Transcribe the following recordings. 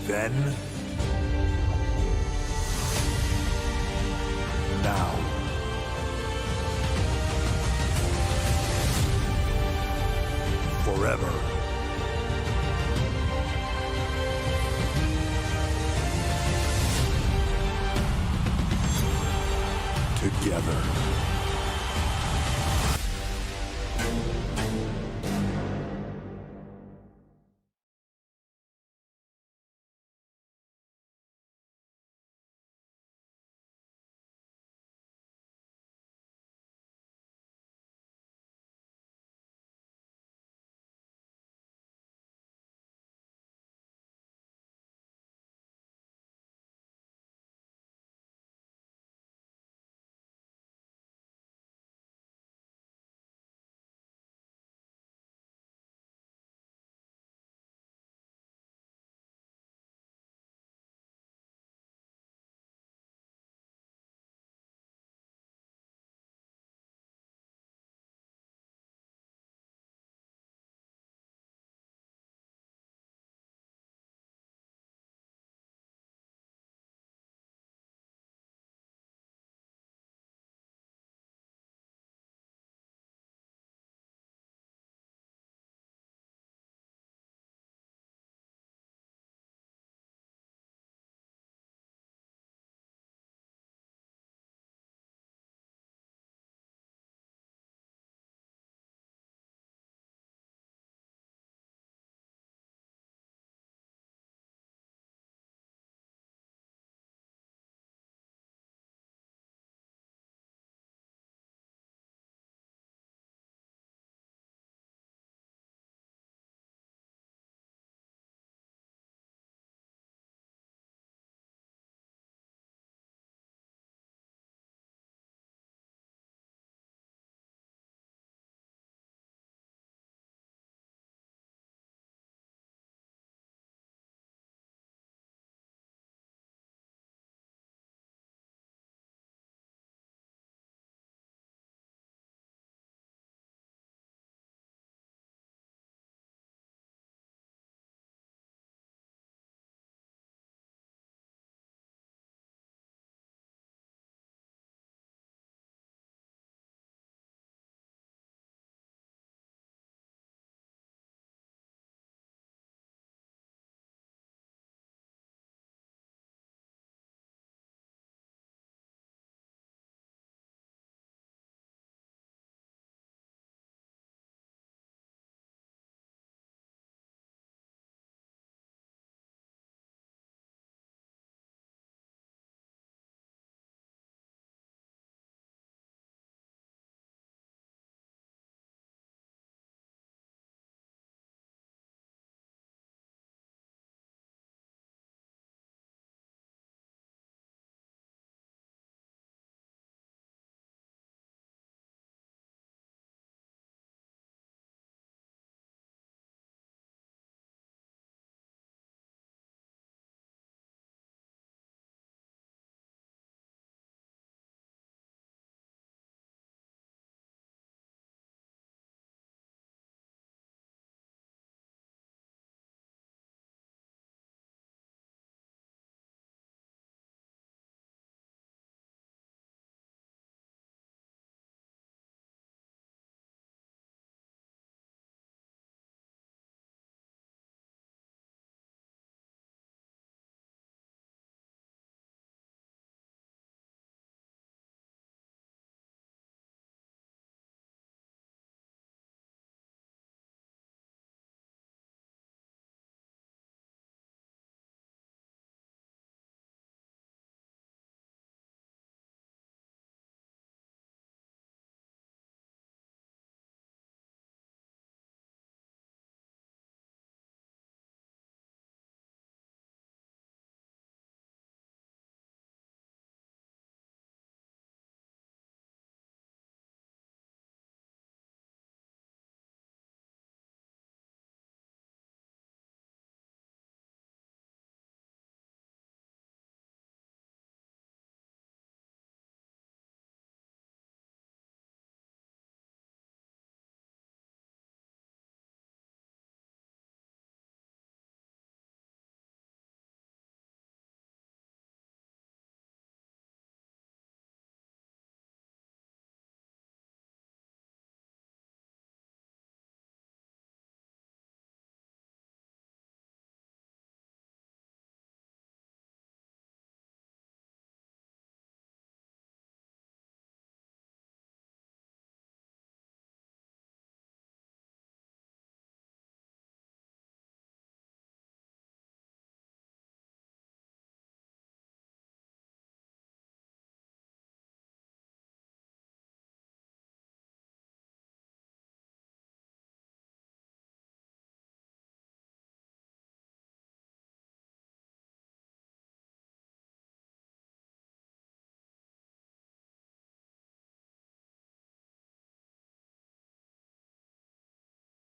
Then, now, forever. Together.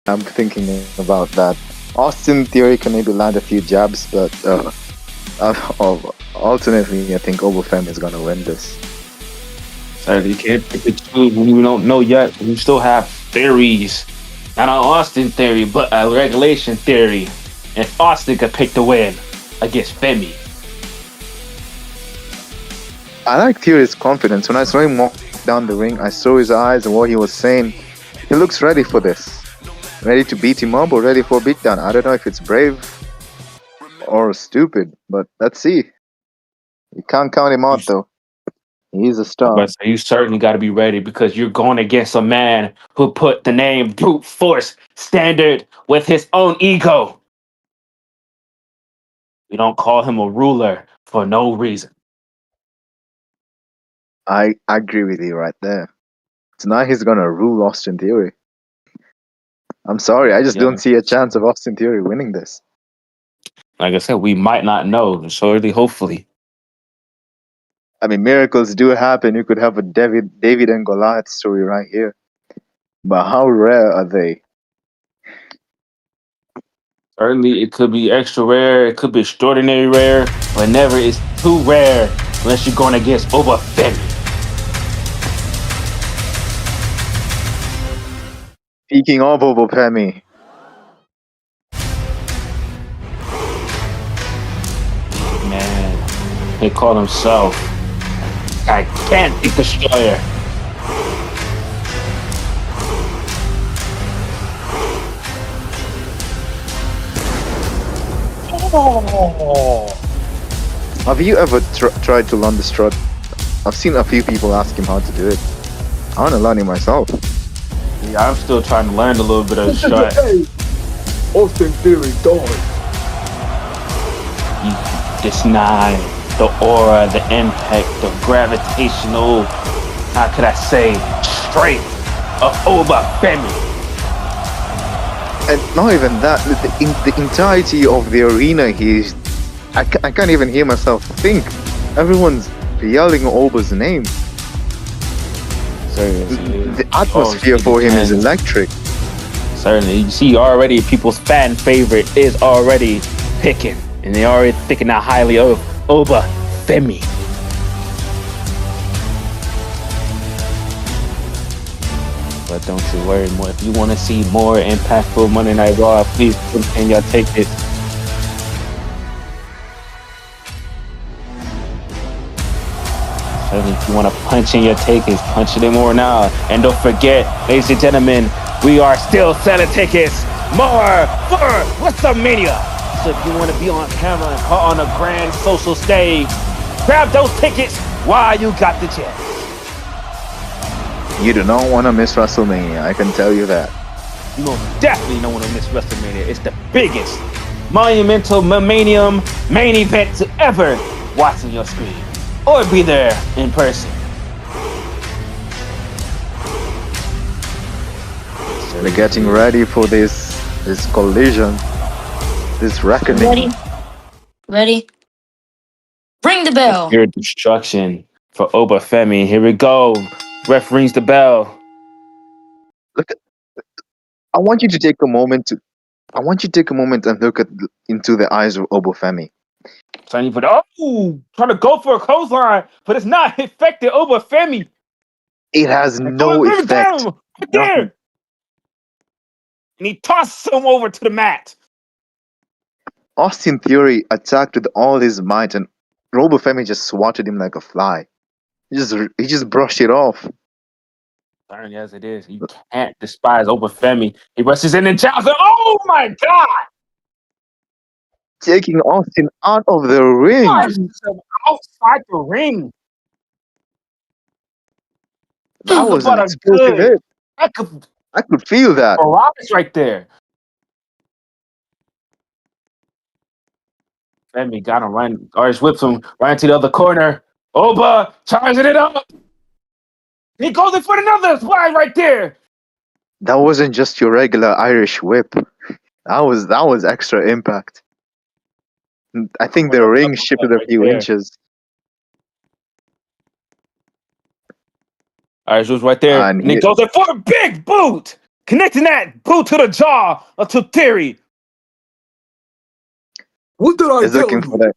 I'm thinking about that. Austin Theory can maybe land a few jabs, but alternately, I think Obafemi is gonna win this. You can't pick the two when we don't know yet. We still have theories. Not an Austin theory, but a regulation theory. If Austin could pick the win against Femi. I like Theory's confidence. When I saw him walk down the ring, I saw his eyes and what he was saying. He looks ready for this. Ready to beat him up or ready for a beatdown. I don't know if it's brave or stupid, but let's see. You can't count him out though. He's a star. But you certainly got to be ready because you're going against a man who put the name brute force standard with his own ego. We don't call him a ruler for no reason. I agree with you right there. Tonight he's gonna rule Austin Theory. I'm sorry, I just Yeah. don't see a chance of Austin Theory winning this. Like I said, we might not know. Surely, hopefully. I mean, miracles do happen. You could have a David and Goliath story right here. But how rare are they? Certainly, it could be extra rare. It could be extraordinary rare. But never is too rare unless you're going against Obafemi. Speaking of Obafemi, Man, he called himself Gigantic Destroyer. have you ever tried to learn the strut? I've seen a few people ask him how to do it. I want to learn it myself. Yeah, I'm still trying to learn a little bit of the strut. Austin Theory died. This nine, the aura, the impact, the gravitational, how could I say, strength of Obafemi. And not even that, the entirety of the arena here, I can't even hear myself think. Everyone's yelling Oba's name. Seriously. The atmosphere for him is electric. Certainly. You see already people's fan favorite is already picking. And they already thinking that highly of Obafemi. But don't you worry more. If you want to see more impactful Monday Night Raw, please put in your tickets. Certainly, if you want to punch in your tickets, punch it in more now. And don't forget, ladies and gentlemen, we are still selling tickets more for WrestleMania. So if you want to be on camera and on a grand social stage, grab those tickets while you got the chance. You do not want to miss WrestleMania, I can tell you that. You most definitely don't want to miss WrestleMania. It's the biggest monumental main event to ever watch on your screen or be there in person. We're getting ready for this collision, this reckoning. Ready? Ring the bell. Pure destruction for Obafemi. Here we go. Ref rings the bell. Look, I want you to take a moment and look into the eyes of Obafemi. Trying to go for a clothesline, but it's not affecting Obafemi. It has no effect. Right there. And he tosses him over to the mat. Austin Theory attacked with all his might, and Obafemi just swatted him like a fly. He just brushed it off. Darn as it is, you can't despise Obafemi. He rushes in and jabs him. Oh my God! Taking Austin out of the ring. Outside the ring. That was an explosive hit. I could feel that. Roblox right there. Femi got him right, or just whips him right into the other corner. Oba charging it up. He goes in for another slide right there. That wasn't just your regular Irish whip. That was extra impact. I think the ring shifted a few inches. Irish was right there, and he goes in for a big boot. connecting that boot to the jaw to Theory. What did I He's tell looking for you? that.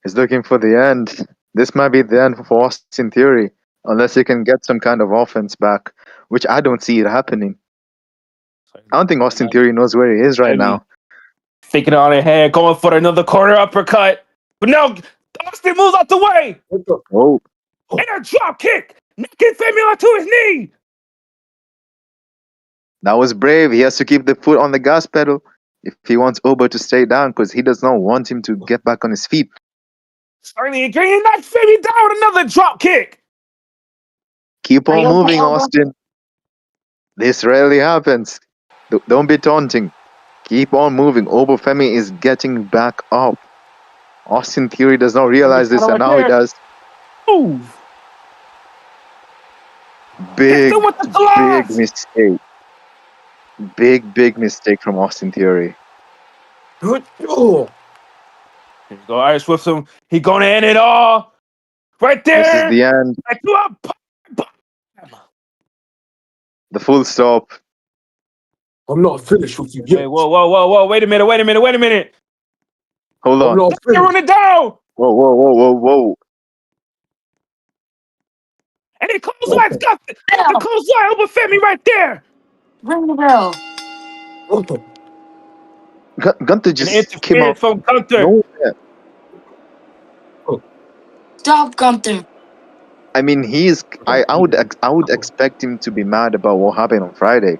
He's looking for the end. This might be the end for Austin Theory, unless he can get some kind of offense back, which I don't see it happening. I don't think Austin Theory knows where he is right now. Thinking on ahead, going for another corner uppercut. But now Austin moves out the way. What the? Oh, And a drop kick. Knocking Femi onto his knee. that was brave. He has to keep the foot on the gas pedal if he wants Oba to stay down, because he does not want him to get back on his feet. Starting again, he knocks Femi down with another drop kick. Keep Are on you okay, moving, Oba? Austin. This rarely happens. Don't be taunting. Keep on moving. Obafemi is getting back up. Austin Theory does not realize this, and Right now he there. does. Move. Hits Big, him with the big gloves. mistake. Big mistake from Austin Theory. Good. Oh, Here you go, Irish with him. He gonna end it all. Right This is there. the end. Like, you up. The full stop. I'm not finished with you Wait, yet. whoa. Wait a minute. Hold I'm on. not They're finished. running down. Whoa. And he clothesline's got the Bell. clothesline over Femi right there. Ring the bell. What the? Gunther And just came interference out from Gunther. nowhere. Stop, Gunther. I mean, I would expect him to be mad about what happened on Friday.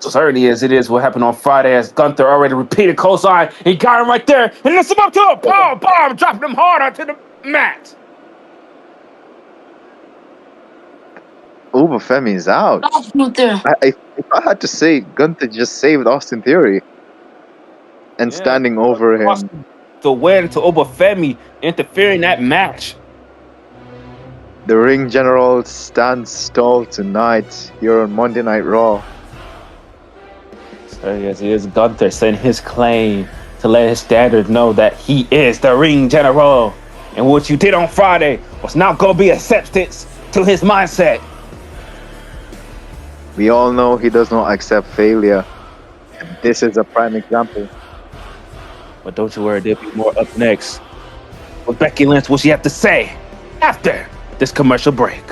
Certainly as it is what happened on Friday as Gunther already repeated clothesline. He got him right there and lifts him up to a power bomb, dropping him hard onto the mat. Obafemi is out. Stop, Gunther. If I had to say, Gunther just saved Austin Theory and Yeah, standing over him. the win to Obafemi, interfering in that match. The ring general stands tall tonight here on Monday Night Raw. So yes, it is Gunther saying his claim to let his standard know that he is the ring general. And what you did on Friday was not going to be acceptance to his mindset. We all know he does not accept failure. This is a prime example. But don't you worry, there'll be more up next. With Becky Lynch, what she have to say after this commercial break.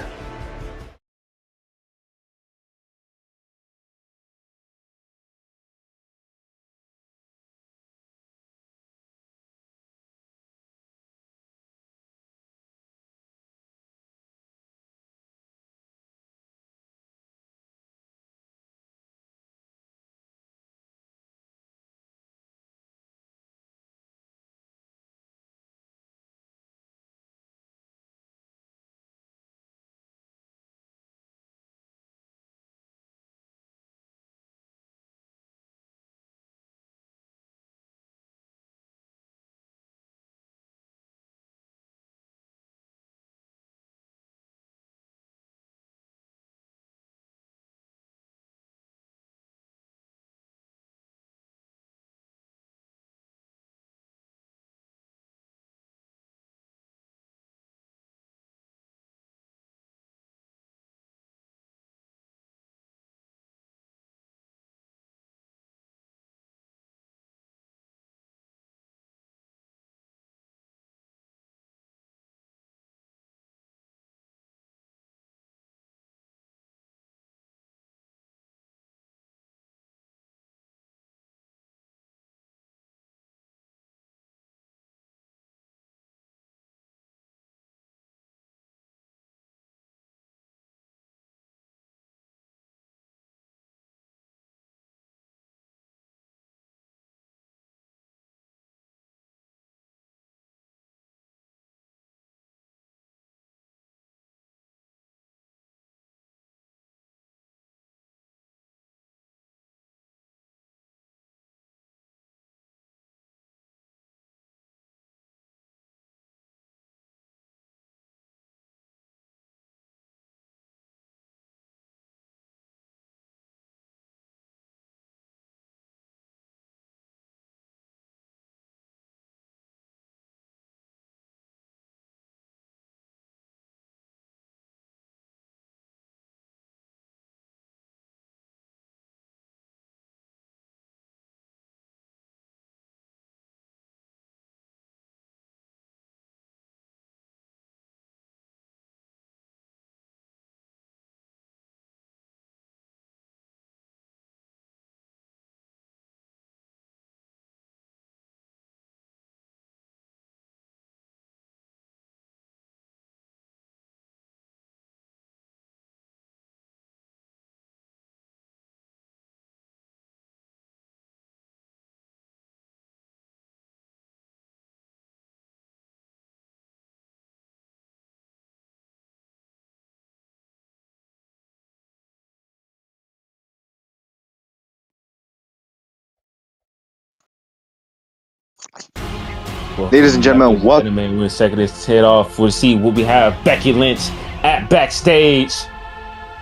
Ladies and gentlemen, what? Gentlemen, we're second this head off. We'll see what we have Becky Lynch at backstage.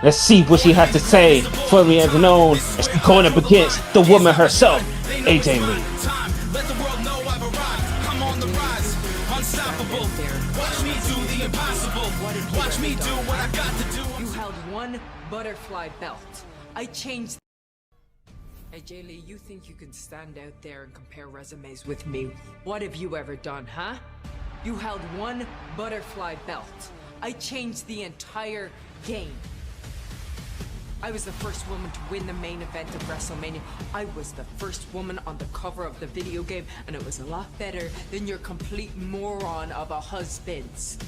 Let's see what she has to say. Formerly as known, as she's going up against the woman herself, AJ Lee. You held one butterfly belt. I changed. AJ Lee, you think you can stand out there and compare resumes with me? What have you ever done, huh? You held one butterfly belt. I changed the entire game. I was the first woman to win the main event of WrestleMania. I was the first woman on the cover of the video game, and it was a lot better than your complete moron of a husband's.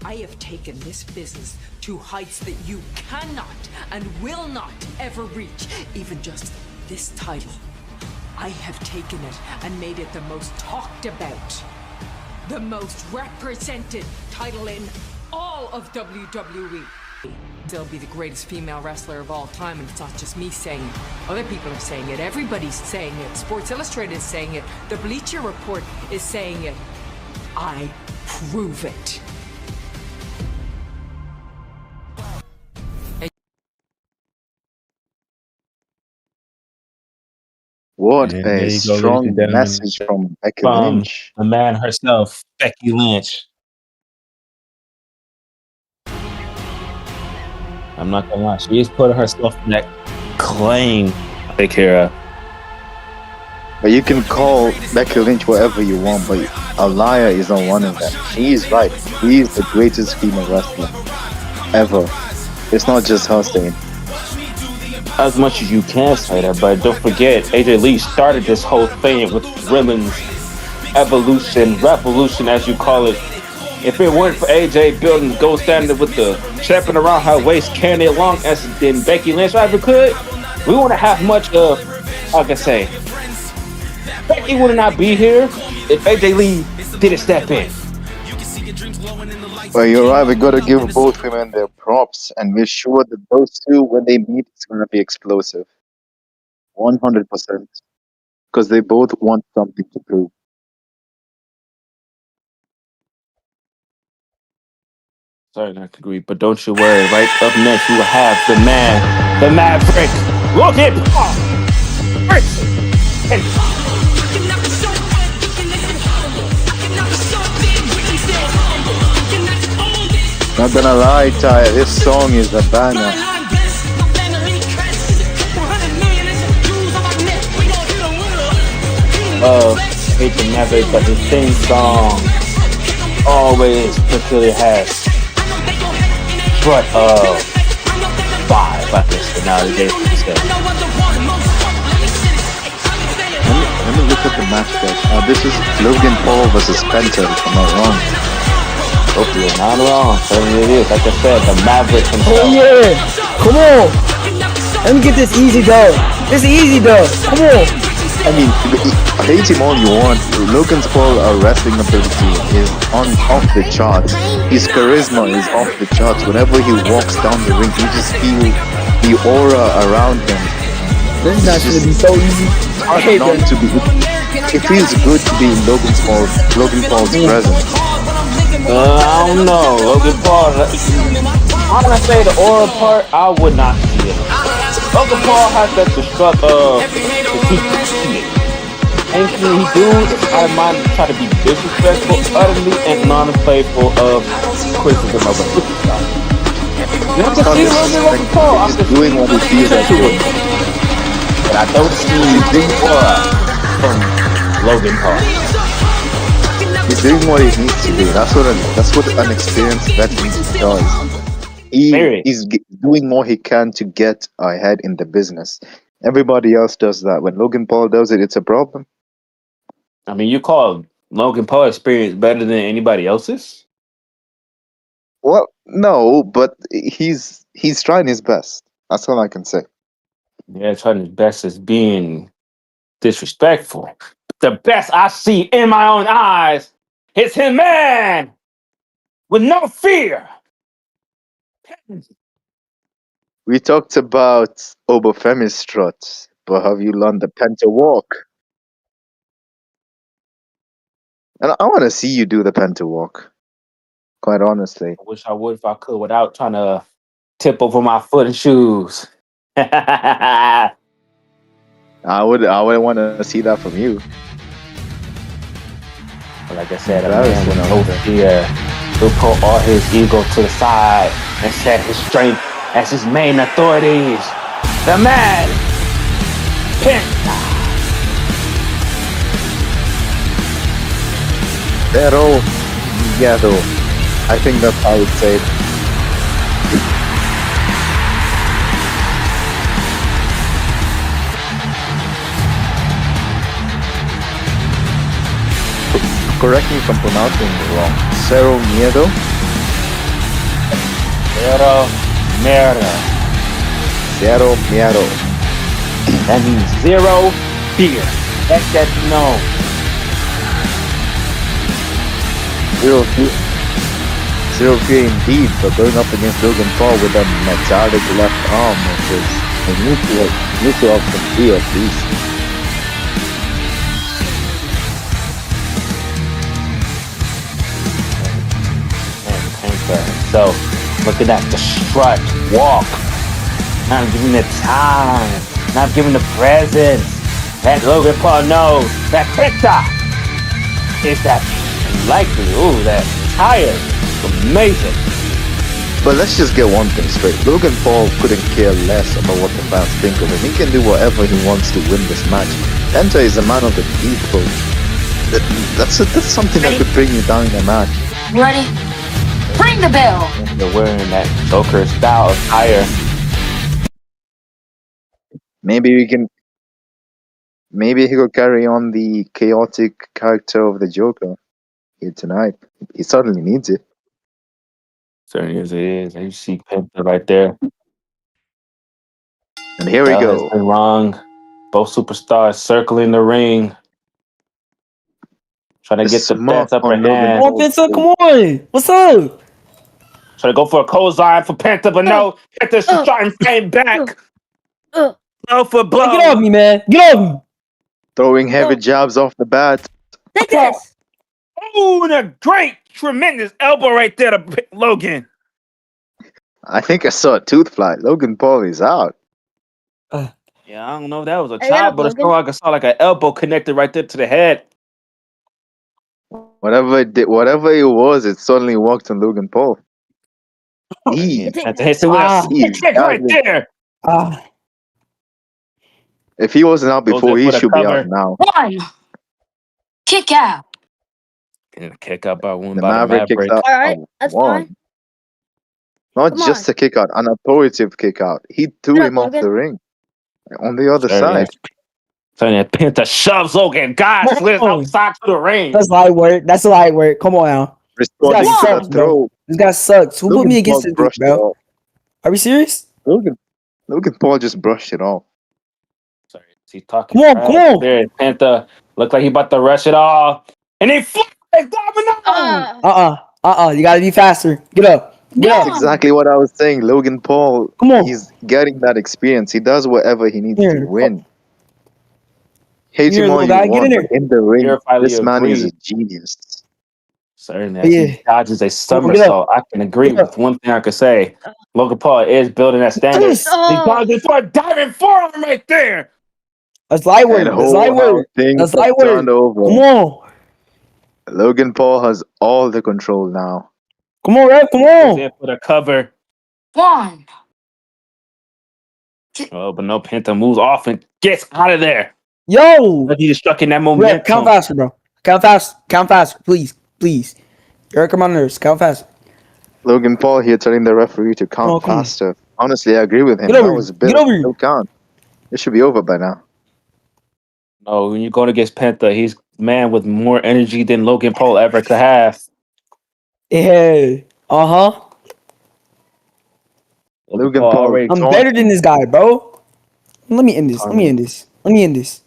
I have taken this business to heights that you cannot and will not ever reach, even just this title. I have taken it and made it the most talked about, the most represented title in all of WWE. They'll be the greatest female wrestler of all time, and it's not just me saying it. Other people are saying it. Everybody's saying it. Sports Illustrated is saying it. The Bleacher Report is saying it. I prove it. What And there a you go, ladies and strong gentlemen, message from Becky from Lynch. the man herself, Becky Lynch. I'm not gonna lie, she is putting herself in that claim. Take care of. But you can call Becky Lynch whatever you want, but Aliyah is not one of them. She is right. She is the greatest female wrestler ever. It's not just her saying. As much as you can say that, but don't forget, AJ Lee started this whole thing with women's evolution, revolution, as you call it. If it weren't for AJ building the gold standard with the champion around her waist, carrying it along as than Becky Lynch ever could, we wouldn't have much of, how can I say, Becky would not be here if AJ Lee didn't step in. Well, you're right. We gotta give both women their props, and we're sure that those two, when they meet, it's gonna be explosive, 100%, because they both want something to prove. Sorry, not to agree, but don't you worry. Right up next, we will have the man, the Maverick, Logan Paul. Not gonna lie, Ty, this song is a banger. Hate the Maverick, but his theme song always particularly has but vibe, I guess, nowadays. Let me look at the match, guys. This is Logan Paul versus Penta, if I'm not wrong. Hope you're not wrong. Certainly it is. Like I said, the Maverick himself. Oh yeah! Come on! Let me get this easy though. This easy though. Come on! I mean, hate him all you want. Logan Paul's wrestling ability is off the charts. His charisma is off the charts. Whenever he walks down the ring, you just feel the aura around him. This is not gonna be so easy. I hate Not that. to be. It feels good to be in Logan Paul's presence. I don't know. Logan Paul. I'm gonna say the aura part. I would not see it. Logan Paul has that destruct of anything he do is out of mind to try to be disrespectful, utterly and non-playful of criticism of a superstar. You have to see Logan Paul. I'm just doing what he feels like doing. But I don't see the aura from Logan Paul. He's doing what he needs to do. That's what an experienced veteran does. He's doing what he can to get ahead in the business. Everybody else does that. When Logan Paul does it, it's a problem. I mean, you call Logan Paul experience better than anybody else's? Well, no, but he's trying his best. That's all I can say. Yeah, trying his best as being disrespectful. The best I see in my own eyes is him, man, with no fear. We talked about Obafemi strut, but have you learned the Penta walk? And I want to see you do the Penta walk. Quite honestly, I wish I would if I could without trying to tip over my foot and shoes. Like I would want to see that from you. I said, a man Embarrassing with out no there. fear who put all his ego to the side and set his strength as his main authorities. The man, Penta. Pero miedo. I think that's how I would say it. Correct me if I'm pronouncing it wrong. Cero miedo. Pero mierda. Cero miedo. That means zero fear. Let that be known. Zero fear indeed, but going up against Logan Paul with a metallic left arm, which is a neutral of some fear at least. So, looking at the strut, walk, not giving the time, not giving the presence. That Logan Paul knows that Penta is that likely. Ooh, that tired. Amazing. But let's just get one thing straight. Logan Paul couldn't care less about what the fans think of him. He can do whatever he wants to win this match. Penta is a man of the people. That's something that could bring you down in a match. Ready? Ring the bell. They're wearing that Joker style attire. Maybe he could carry on the chaotic character of the Joker here tonight. He certainly needs it. Certainly as it is. You see Penta right there. And here we Bell has go. been wrong. Both superstars circling the ring. Trying to The get the smirk best upper on Logan hand. Come on, Paul's Penta, face. come on. What's up? Trying to go for a clothesline for Penta, but no. Penta's just trying to fight back. Blow for blow. Hey, get off me, man. Get off me. Throwing heavy jabs off the bat. Take this. Oh, and a great, tremendous elbow right there to Logan. I think I saw a tooth fly. Logan Paul is out. Yeah, I don't know if that was a Hey, chop, up, but it's Logan. like I saw like an elbow connected right there to the head. Whatever it was, it suddenly worked on Logan Paul. Yeah, Penta hits it with Ah. a kick right there. Ah. If he wasn't out Goes before, in he for the should be out cover. now. One. Kick out. And a kick out by one The by the Maverick kicks Maverick. out. All right, that's one. fine. Not Come just on. a kick out, an authoritative kick out. He threw Get up, him off Logan. the ring. On the other Certainly. side. Certainly, Penta shoves Logan. God slits outside to the ring. That's light work. That's light work. Come on now. This guy Responding to the sucks, bro. throw. This guy sucks. Who put me Logan against Paul this dude, brushed it bro? off. Are we serious? Logan Paul just brushed it off. Sorry, he's talking. Come on. There, Penta looked like he about to rush it all, and he flies domino. You gotta be faster. Get up. Get That's up. exactly what I was saying. Logan Paul, Come on. he's getting that experience. He does whatever he needs Here. to win. Hate Here, him all little you guy, get want, in but there. in the ring, Verifiably this man is a agree. genius. Certainly, as he dodges a Get somersault, I can agree Get up. with one thing I could say. Logan Paul is building that standard. Yes. He's dodging for a diving forearm right there. That's light And work. That's light how work. things That's have light work. turned over. Come on. Logan Paul has all the control now. Come on, ref. Come Goes on. in for the cover. One. Oh, but no, Penta moves off and gets out of there. Yo. But he's stuck in that Ref, momentum. count faster, bro. Count fast. Count faster. Please. Please. Eric, come on, nurse. Count faster. Logan Paul here telling the referee to count Oh, come on. faster. Honestly, I agree with him. Get over That here. was a bit Get of over a here. no count. It should be over by now. No, when you're going against Penta, he's a man with more energy than Logan Paul ever could have. Yeah. Uh-huh. Logan Paul already I'm better than this guy, bro. Let me end this. Let me end this. Let me end this.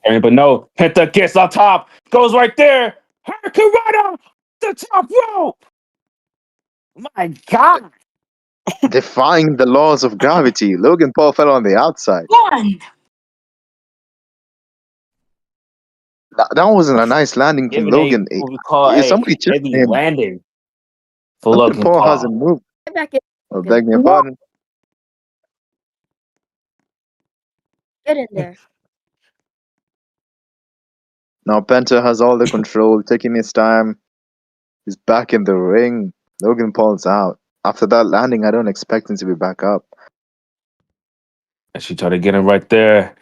But no, Penta gets on top, goes right there. Hurricane Rana, the top rope. My God. defying the laws of gravity. Logan Paul fell on the outside. One. That wasn't a nice landing from Giving a Logan. what we call a Somebody check heavy him. landing for Logan Logan Paul Paul. hasn't moved. Get back in. Oh, beg me pardon. Get in there. Now Penta has all the control, taking his time. He's back in the ring. Logan Paul's out. After that landing, I don't expect him to be back up. And she tried to get him right there.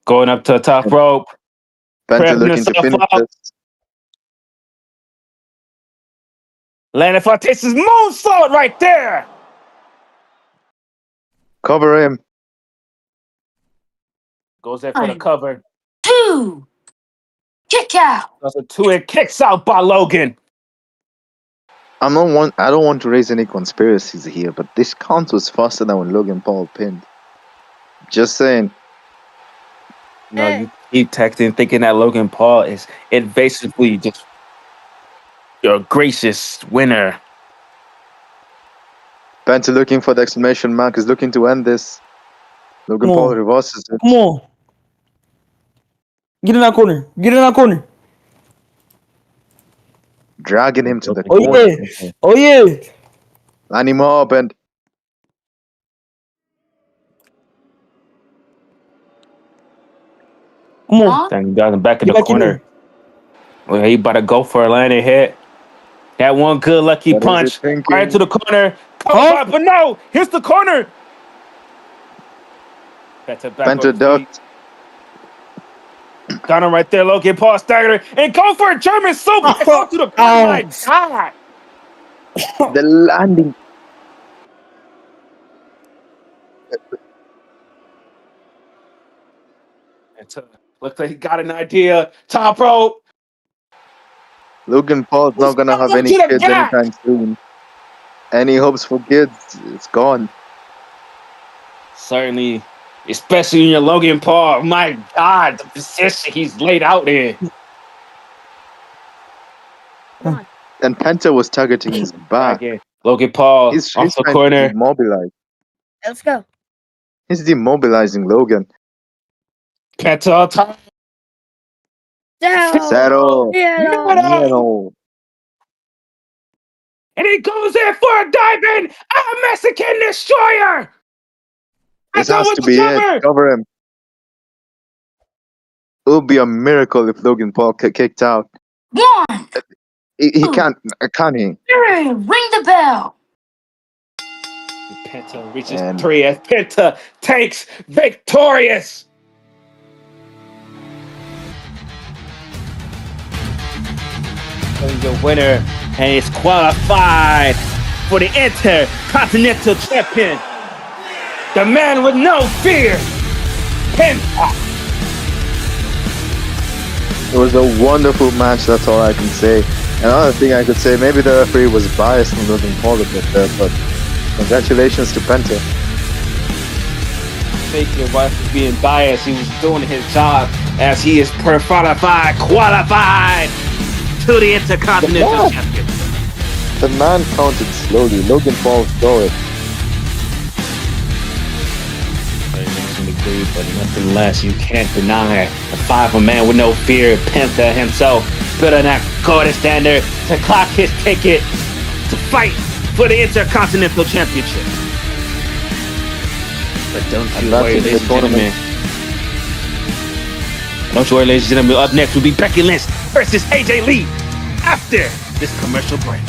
Going up to the top rope. Penta Prepping looking to herself finish up. this. Landing for Texas moonsault right there. Cover him. Goes there for the cover. 2. Kick out. Does a 2 and kicks out by Logan. I don't want to raise any conspiracies here, but this count was faster than when Logan Paul pinned. Just saying. No, you keep texting thinking that Logan Paul is basically just your gracious winner. Penta looking for the exclamation mark, is looking to end this. Logan Come Paul on. reverses it. Come on. Get in that corner. Get in that corner. Dragging him to the Oh corner. yeah. Oh yeah. Line him up and Come on. Then you got him back in Get the back in corner. there. Well, he about to go for a landing hit. That one good lucky what is punch he thinking? right into the corner. Huh? But no, here's the corner. Penta ducked. Got him right there. Logan Paul staggered and go for a German suplex Oh, onto the corner. oh. My God. The landing. Looks like he got an idea. Top rope. Logan Paul's not gonna have any To the kids back. anytime soon. Any hopes for kids, it's gone. Certainly, especially in your Logan Paul. My God, the position he's laid out in. Come on. And Penta was targeting his back. Again, Logan Paul He's off the trying to corner. demobilize. Let's go. He's demobilizing Logan. Penta on top. Settle. Yeah. No. And he goes in for a dive in. A Mexican destroyer. This Penta has with to the be cover. it. Cover him. It would be a miracle if Logan Paul kicked out. 1. He can't he? 3. Ring the bell. Penta reaches And 3 as Penta takes victorious. The winner and is qualified for the Intercontinental Champion. The man with no fear, Penta. it was a wonderful match, that's all I can say. Another thing I could say, maybe the referee was biased on Logan Paul a bit there, but congratulations to Penta. Fake your wife was being biased. He was doing his job as he is qualified to the Intercontinental Champion. The man counted slowly. Logan Paul saw it. But nonetheless, you can't deny the 5-man with no fear, Penta himself, better not go to standard to clock his ticket to fight for the Intercontinental Championship. But don't you worry, ladies and gentlemen. Don't you worry, ladies and gentlemen. Up next will be Becky Lynch versus AJ Lee after this commercial break.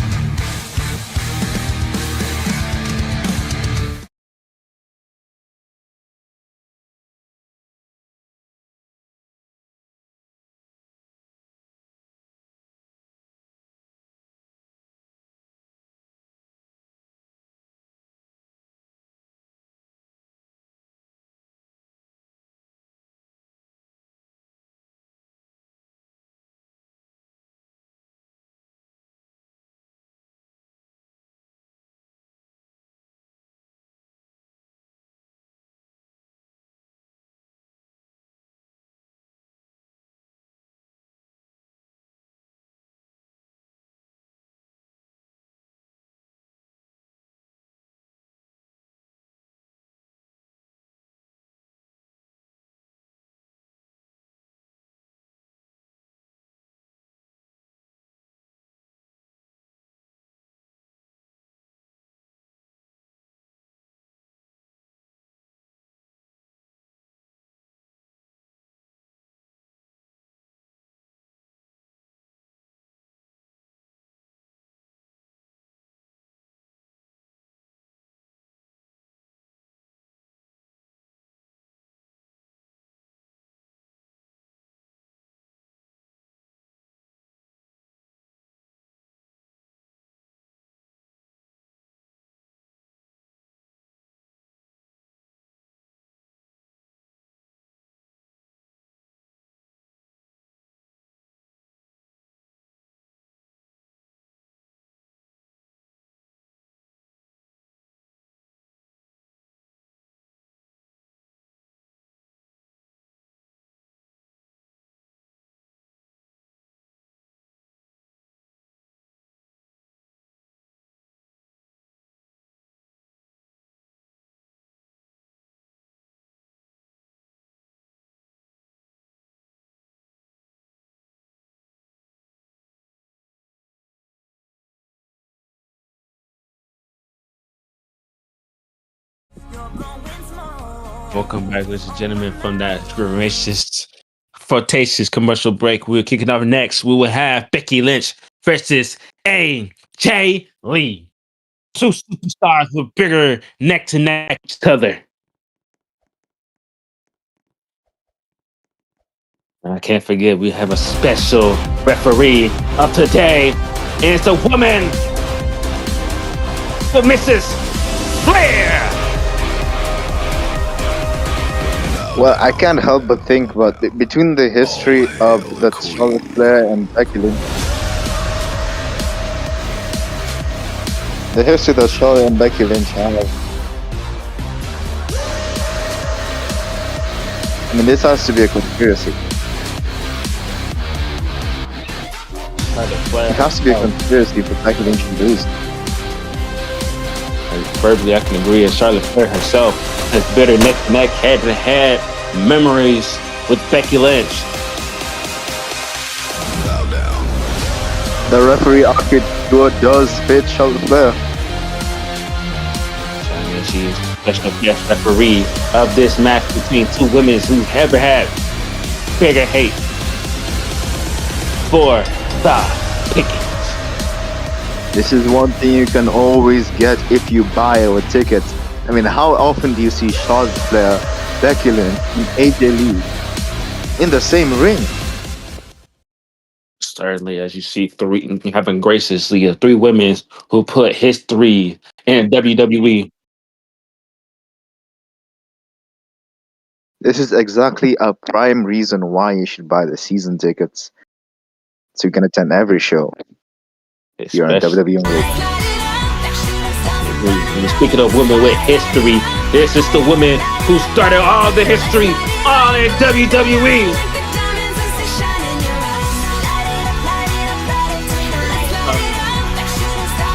Welcome back, ladies and gentlemen, from that flirtatious commercial break. We're kicking off next. We will have Becky Lynch versus AJ Lee. Two superstars with bigger neck to neck each other. I can't forget we have a special referee of today. And it's the woman, the Mrs. Flair. Well, I can't help but think about between the history of the Charlotte Flair and Becky Lynch. The history that Charlotte and Becky Lynch have. I mean, this has to be a conspiracy. It has to be a conspiracy for Becky Lynch to lose. Verbally, I can agree. And Charlotte Flair herself has bitter neck-to-neck, head-to-head memories with Becky Lynch. The referee arcade door does fit Charlotte Flair. I mean, she's the special guest referee of this match between two women who ever had bigger hate for the pickings. This is one thing you can always get if you buy our ticket. I mean, how often do you see Charlotte Flair, Becky Lynch, and AJ Lee in the same ring? Certainly, as you see, having graciously three women who put history in WWE. This is exactly a prime reason why you should buy the season tickets, so you can attend every show here on WWE. And speaking of women with history, this is the woman who started all the history all in WWE.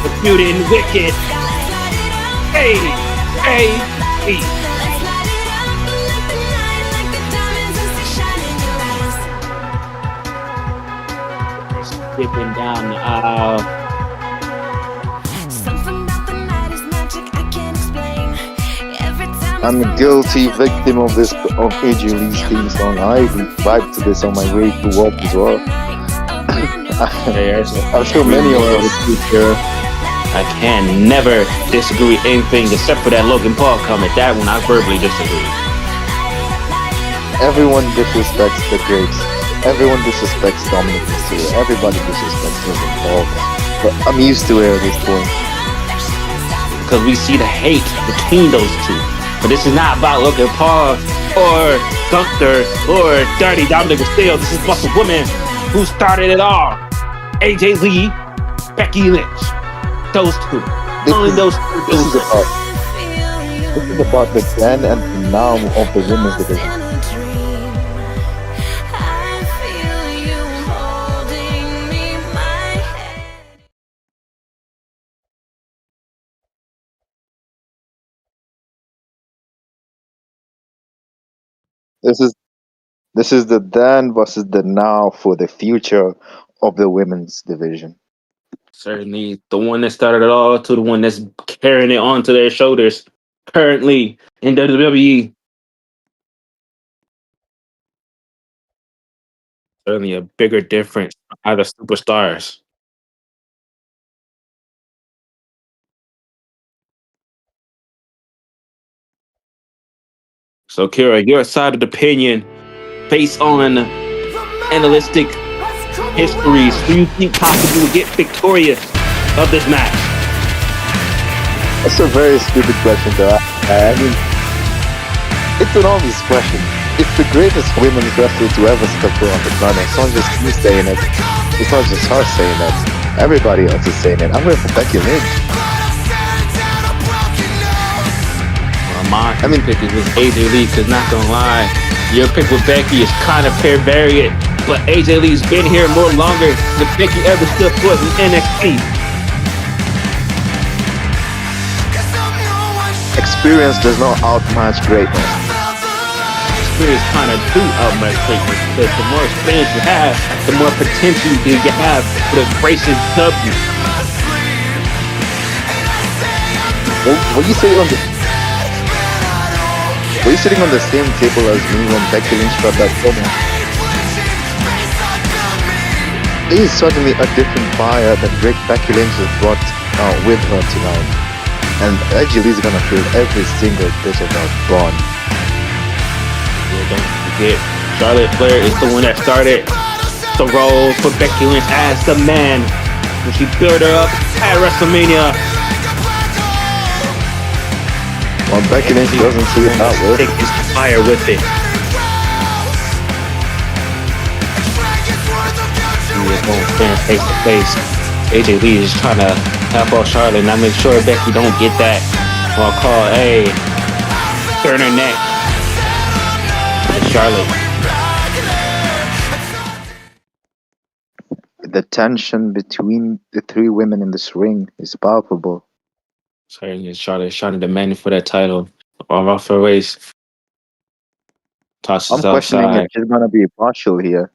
The cute and wicked AAE. Skipping down the aisle. I'm a guilty victim of AJ Lee's theme song. I vibe to this on my way to work as well. I'm sure many of us here. I can never disagree with anything except for that Logan Paul comment. That one I verbally disagree. Everyone disrespects the greats. Everyone disrespects Dominic Mysterio. Everybody disrespects Logan Paul. But I'm used to it at this point. Because we see the hate between those two. But this is not about Logan Paul or Gunther or Dirty Dominic Mysterio. This is about the woman who started it all. AJ Lee, Becky Lynch. Those two. Only those two. This is about the then and the now of the women's division. This is the then versus the now for the future of the women's division. Certainly, the one that started it all to the one that's carrying it onto their shoulders currently in WWE. Certainly a bigger difference are the superstars. So, Kira, your side of the opinion based on analytic histories, who you think possibly will get victorious of this match? That's a very stupid question, though. I mean, it's an obvious question. It's the greatest women's wrestler to ever step foot on the planet. It's not just me saying it. It's not just her saying it. Everybody else is saying it. I'm going for Becky Lynch. My pick is with AJ Lee, because not gonna lie, your pick with Becky is kind of pair variant, but AJ Lee's been here more longer than Becky ever stood foot in NXT. Experience does not outmatch greatness. Experience kind of do outmatch greatness, because the more experience you have, the more potential you have for the gracious W. What you say on the Were you sitting on the same table as me when Becky Lynch got that promo? There is certainly a different fire that Becky Lynch has brought with her tonight. And Edgy Lee's gonna feel every single bit of that bond. Yeah, don't forget, Charlotte Flair is the one that started the role for Becky Lynch as the man when she built her up at WrestleMania. Well, Becky Lynch doesn't see it that way. Take this fire with it. We're going face to face. AJ Lee is trying to help out Charlotte, and I make sure Becky don't get that. I'll call, hey, turn her neck. Charlotte. The tension between the three women in this ring is palpable. Sorry, Charlotte trying to demand for that title off her waist. Tosses I'm questioning outside. if she's gonna be partial here.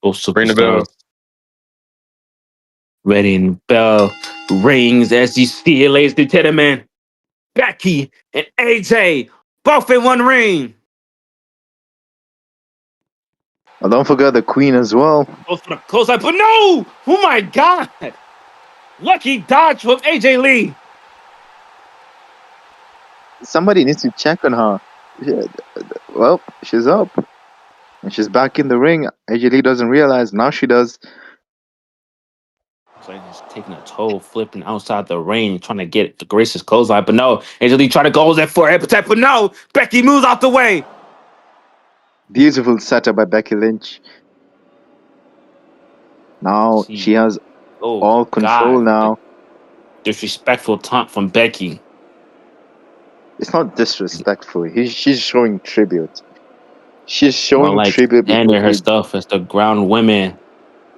Both Ring the bell. superstars. Wedding bell rings as you see it, ladies and gentlemen. Becky and AJ both in one ring. And don't forget the Queen as well. Both for the clothesline, but no! Oh my God! Lucky dodge from AJ Lee. Somebody needs to check on her. Yeah, well, she's up. And she's back in the ring. AJ Lee doesn't realize. Now she does. So he's taking a toe, flipping outside the ring, trying to get the gracious clothesline, but no. AJ Lee trying to go there for a hip attack, but no. Becky moves out the way. Beautiful setup by Becky Lynch. Now she has all control now. Disrespectful taunt from Becky. It's not disrespectful. She's showing tribute. She's showing Like tribute. and her stuff as the ground women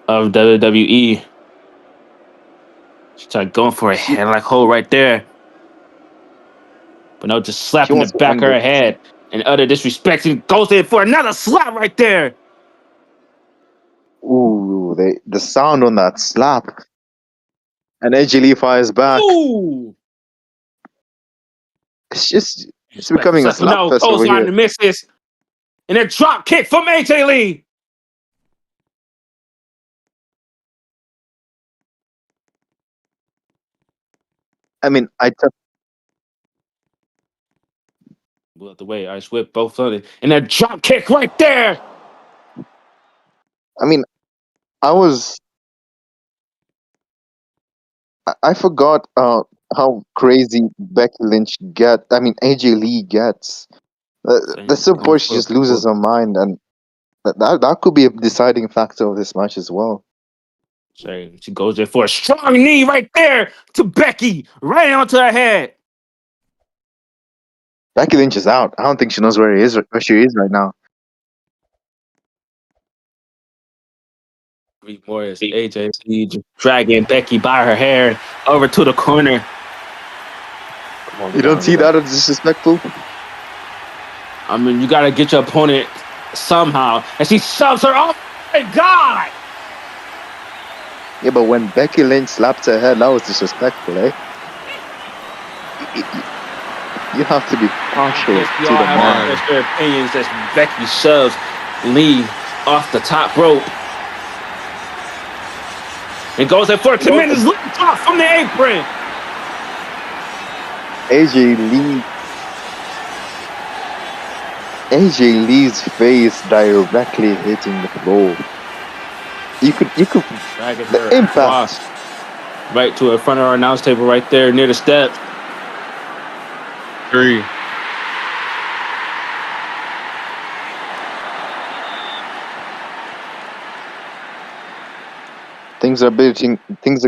of WWE. She tried going for a head like hole right there. But no, just slapping the back of her head and utter disrespect and goes in for another slap right there. Ooh, the sound on that slap. And AJ Lee fires back. Ooh. It's becoming a slap fest over here. The misses. And a drop kick from AJ Lee. I mean, Well, the way I whip both of it. And a drop kick right there. I mean, I forgot how crazy Becky Lynch AJ Lee gets. There's some point she just loses her mind, and that could be a deciding factor of this match as well. So she goes there for a strong knee right there to Becky, right onto her head. Becky Lynch is out. I don't think she knows where she is right now. More as AJ Lee dragging Becky by her hair over to the corner. You don't see that as disrespectful? I mean, you gotta get your opponent somehow, and she shoves her. Oh my God! Yeah, but when Becky Lynch slapped her head, that was disrespectful, eh? You have to be partial to the man. Their opinions as Becky shoves Lee off the top rope. It goes in for a tremendous leap top from the apron. AJ Lee's face directly hitting the floor. You could the impact right to in front of our announce table right there near the steps. 3. Things are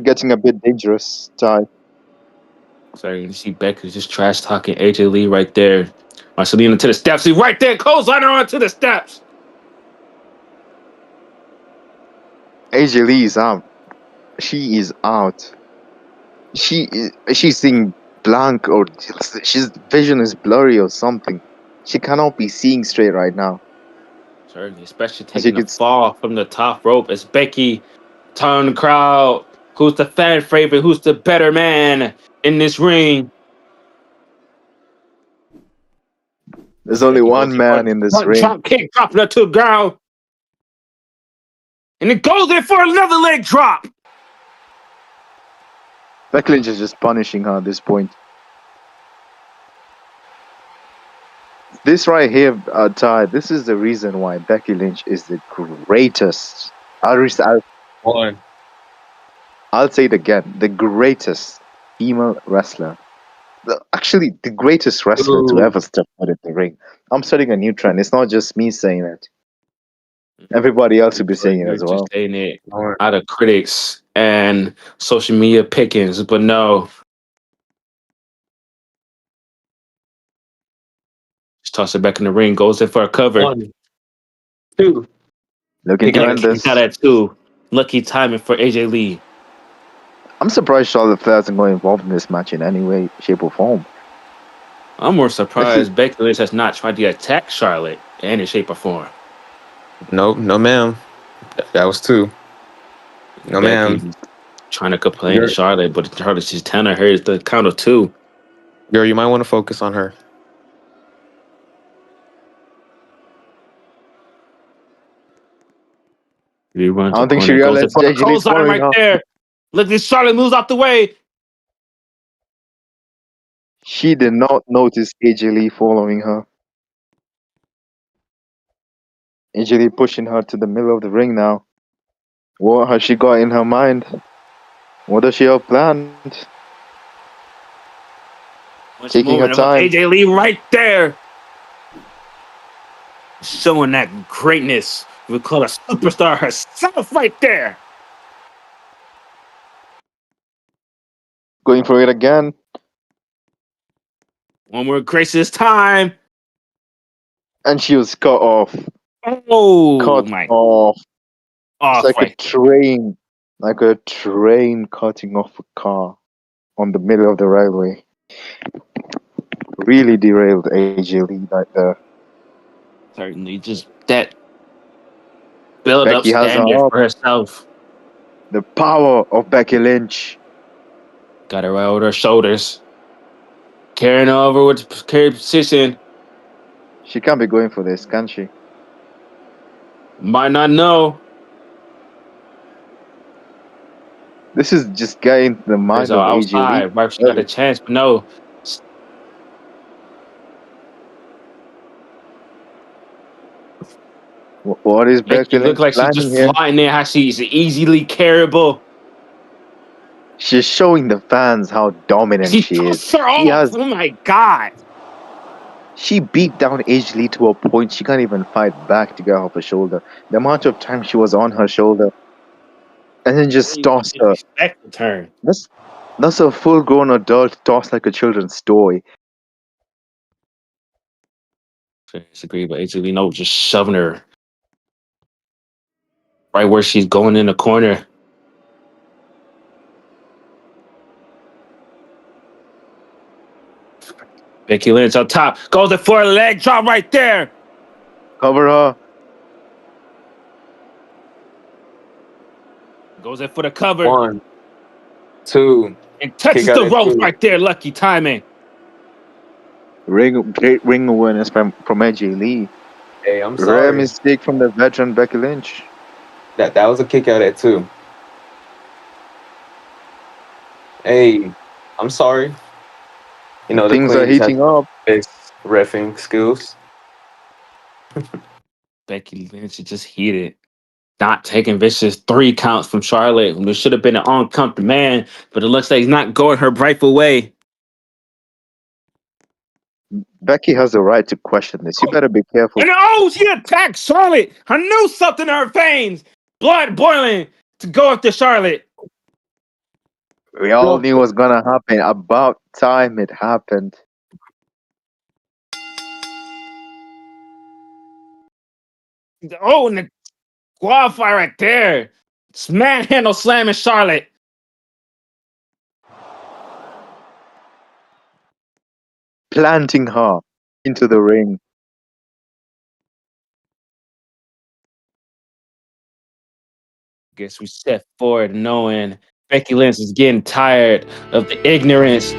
getting a bit dangerous, Ty. Sorry, you see Becky just trash talking AJ Lee right there. Marcelina to the steps. See right there, clothesline her onto the steps. AJ Lee is out. She is out. She's seeing blank, or she's vision is blurry or something. She cannot be seeing straight right now. Certainly, especially As you taking a could, fall from the top rope as Becky turn the crowd. Who's the fan favorite? Who's the better man in this ring? there's only Becky goes one in for man in this a ring. drop kick, dropping her to the ground. And it goes in for another leg drop. Becky Lynch is just punishing her at this point. This right here, Ty, this is the reason why Becky Lynch is the greatest. I'll, One. I'll say it again. The greatest female wrestler. Actually, the greatest wrestler to Two. ever step foot in the ring. I'm setting a new trend. It's not just me saying it. Everybody else will be saying it You're as just well. saying it One. out of critics and social media pickings, but no. Just toss it back in the ring, goes in for a cover. 1, 2. Looking Kick to out end at 2. Kicked out this. at 2. Lucky timing for AJ Lee. I'm surprised Charlotte Flair isn't going involved in this match in any way, shape, or form. I'm more Becky, surprised Becky Lynch has not tried to attack Charlotte in any shape or form. No, no, ma'am. That was 2. No, ma'am. Becky trying to complain to You're, Charlotte, but Charlotte, she's telling her it's the count of 2. you might want to focus on her. He runs I the don't think she corner, goes in realized for a AJ Lee's clothesline following right her. there. Look, this Charlotte moves out the way. She did not notice AJ Lee following her. AJ Lee pushing her to the middle of the ring now. What has she got in her mind? What does she have planned? Much Taking her movement of time. AJ Lee right there. Showing that greatness. We call a superstar herself right there. Going for it again. One more gracious time. And she was cut off. Oh Cut my, off. It's off like a right. train. Like a train cutting off a car on the middle of the railway. Really derailed AJ Lee right there. Certainly, just that build up Becky has standard her up. for herself. The power of Becky Lynch. Got her right over her shoulders. Carrying her over with carry position. She can't be going for this, can she? Might not know. This is just getting the There's mind a of AJ Lee. outside. Right, she got a chance, but no. What is Becky Becky look Lynch like she's planning just here? flying there. How she's easily carryable. She's showing the fans how dominant She she is. tossed her off. Oh my god. She beat down AJ Lee to a point she can't even fight back to get off her shoulder. The amount of time she was on her shoulder and then I just didn't tossed even her. expect the turn. That's a full grown adult tossed like a children's toy. I disagree, but AJ Lee, no, just shoving her right where she's going in the corner. Becky Lynch up top. Goes in for a leg drop right there. Cover her. Goes in for the cover. 1, 2. And Kick touches out the at ropes 2. right there. Lucky timing. Great ring awareness from AJ Lee. Hey, I'm Rare sorry. mistake from the veteran Becky Lynch. That was a kick out at 2. Hey, I'm sorry. You know, the Things are queens have heating up. best reffing skills. Becky Lynch is just heated. Not taking vicious 3 counts from Charlotte. It should have been an on-count demand, but it looks like he's not going her rightful way. Becky has the right to question this. You better be careful. And oh, she attacked Charlotte. I knew something in her veins. Blood boiling to go after Charlotte. We all knew what was gonna happen. About time it happened. Oh, and the qualifier right there. It's manhandle slamming Charlotte. Planting her into the ring. Guess we step forward knowing Becky Lynch is getting tired of the ignorance.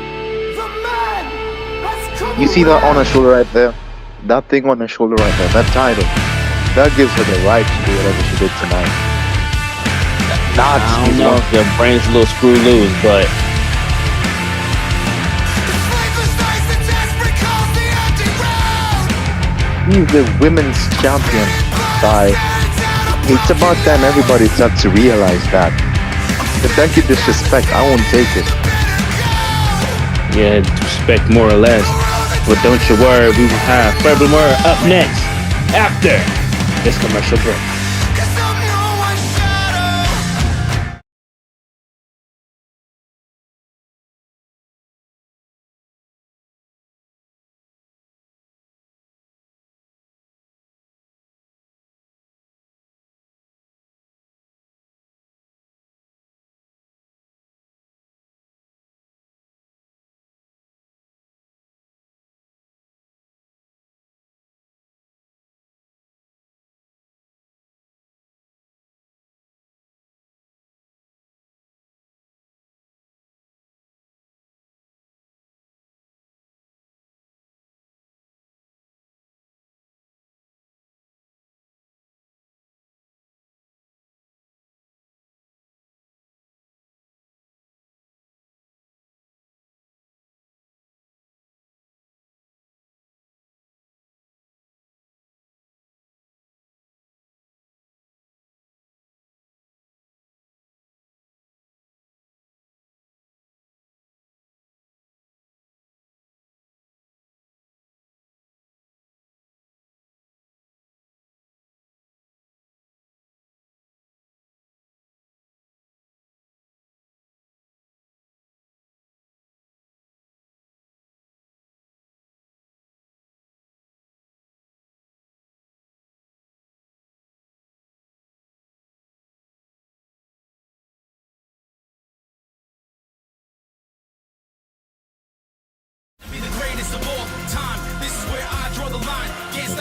You see that on her shoulder right there? That thing on her shoulder right there, that title. That gives her the right to do whatever she did tonight. I don't know if your brain's a little screw loose, but He's the women's champion, guy. It's about time everybody starts to realize that. If that get disrespect, I won't take it. yeah, respect more or less. But don't you worry, we will have Furthermore up next after this commercial break.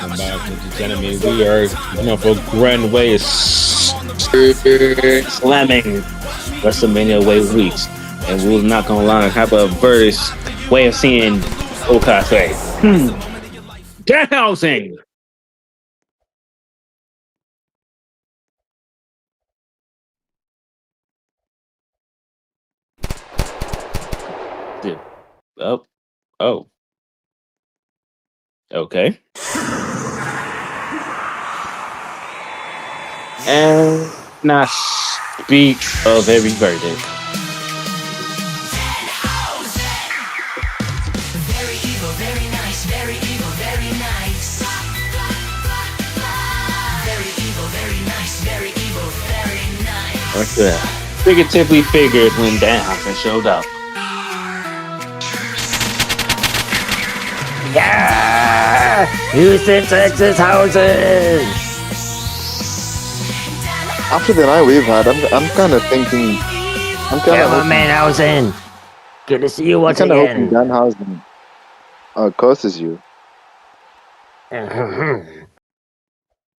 Welcome back, ladies and gentlemen. We are for grand way is slamming WrestleMania away weeks, and we're not gonna lie, have a verse way of seeing Okase. Danhausen. Dude. Oh, oh, okay. And now speak of every verdict. Very evil, very nice, very evil, very nice. Very evil, very nice, very evil, very nice. What's that? Figuratively figured when Danhausen showed up. Yeah! Houston, Texas houses! After the night we've had, I'm kind of thinking, Yeah, man, Housen. Good to see you I'm once kind of hoping again. Danhausen curses you.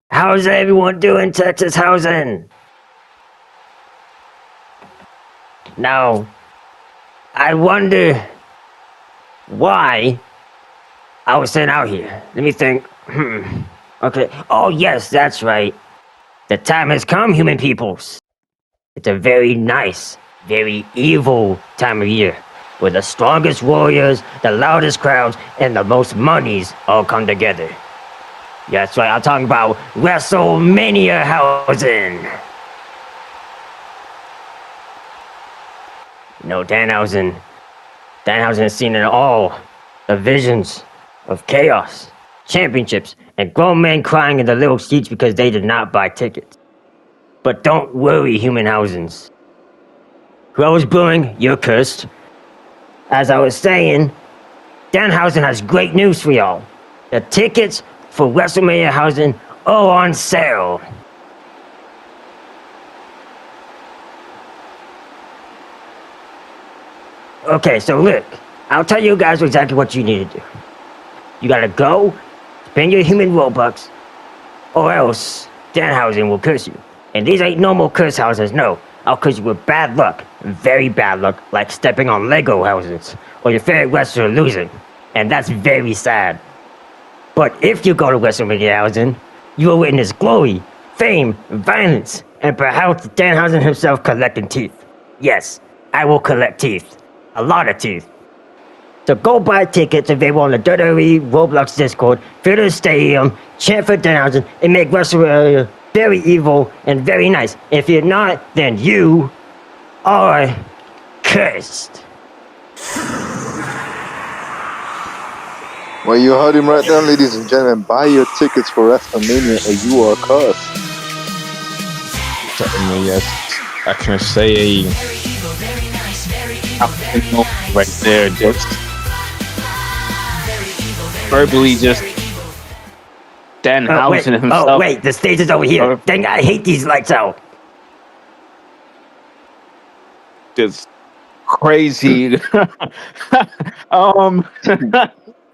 How's everyone doing, Texas Housen? Now, I wonder why I was sent out here. Let me think. Okay. Oh, yes, that's right. The time has come, human peoples. It's a very nice, very evil time of year, where the strongest warriors, the loudest crowds, and the most monies all come together. Yeah, that's right, I'm talking about WrestleMania housing. You know, Danhausen has seen it all. The visions of chaos, championships, and grown men crying in the little seats because they did not buy tickets. But don't worry, human housings. Whoever's brewing, you're cursed. As I was saying, Danhausen has great news for y'all. The tickets for WrestleMania housing are on sale. Okay, so look, I'll tell you guys exactly what you need to do. You gotta go, spend your human Robux, or else Danhausen will curse you. And these ain't normal curse houses, no. I'll curse you with bad luck, very bad luck, like stepping on Lego houses, or your favorite wrestler losing. And that's very sad. But if you go to WrestleMania housing, you will witness glory, fame, violence, and perhaps Danhausen himself collecting teeth. Yes, I will collect teeth. A lot of teeth. So go buy tickets available on the WWE Roblox Discord, fill the stadium, chant for Danhausen, and make WrestleMania very evil and very nice. If you're not, then you are cursed. Well, you heard him right there, ladies and gentlemen. Buy your tickets for WrestleMania or you are cursed. Certainly, yes. I can say right there, just verbally, just Danhausen himself. Oh, wait, the stage is over here. Dang, I hate these lights out. Just crazy.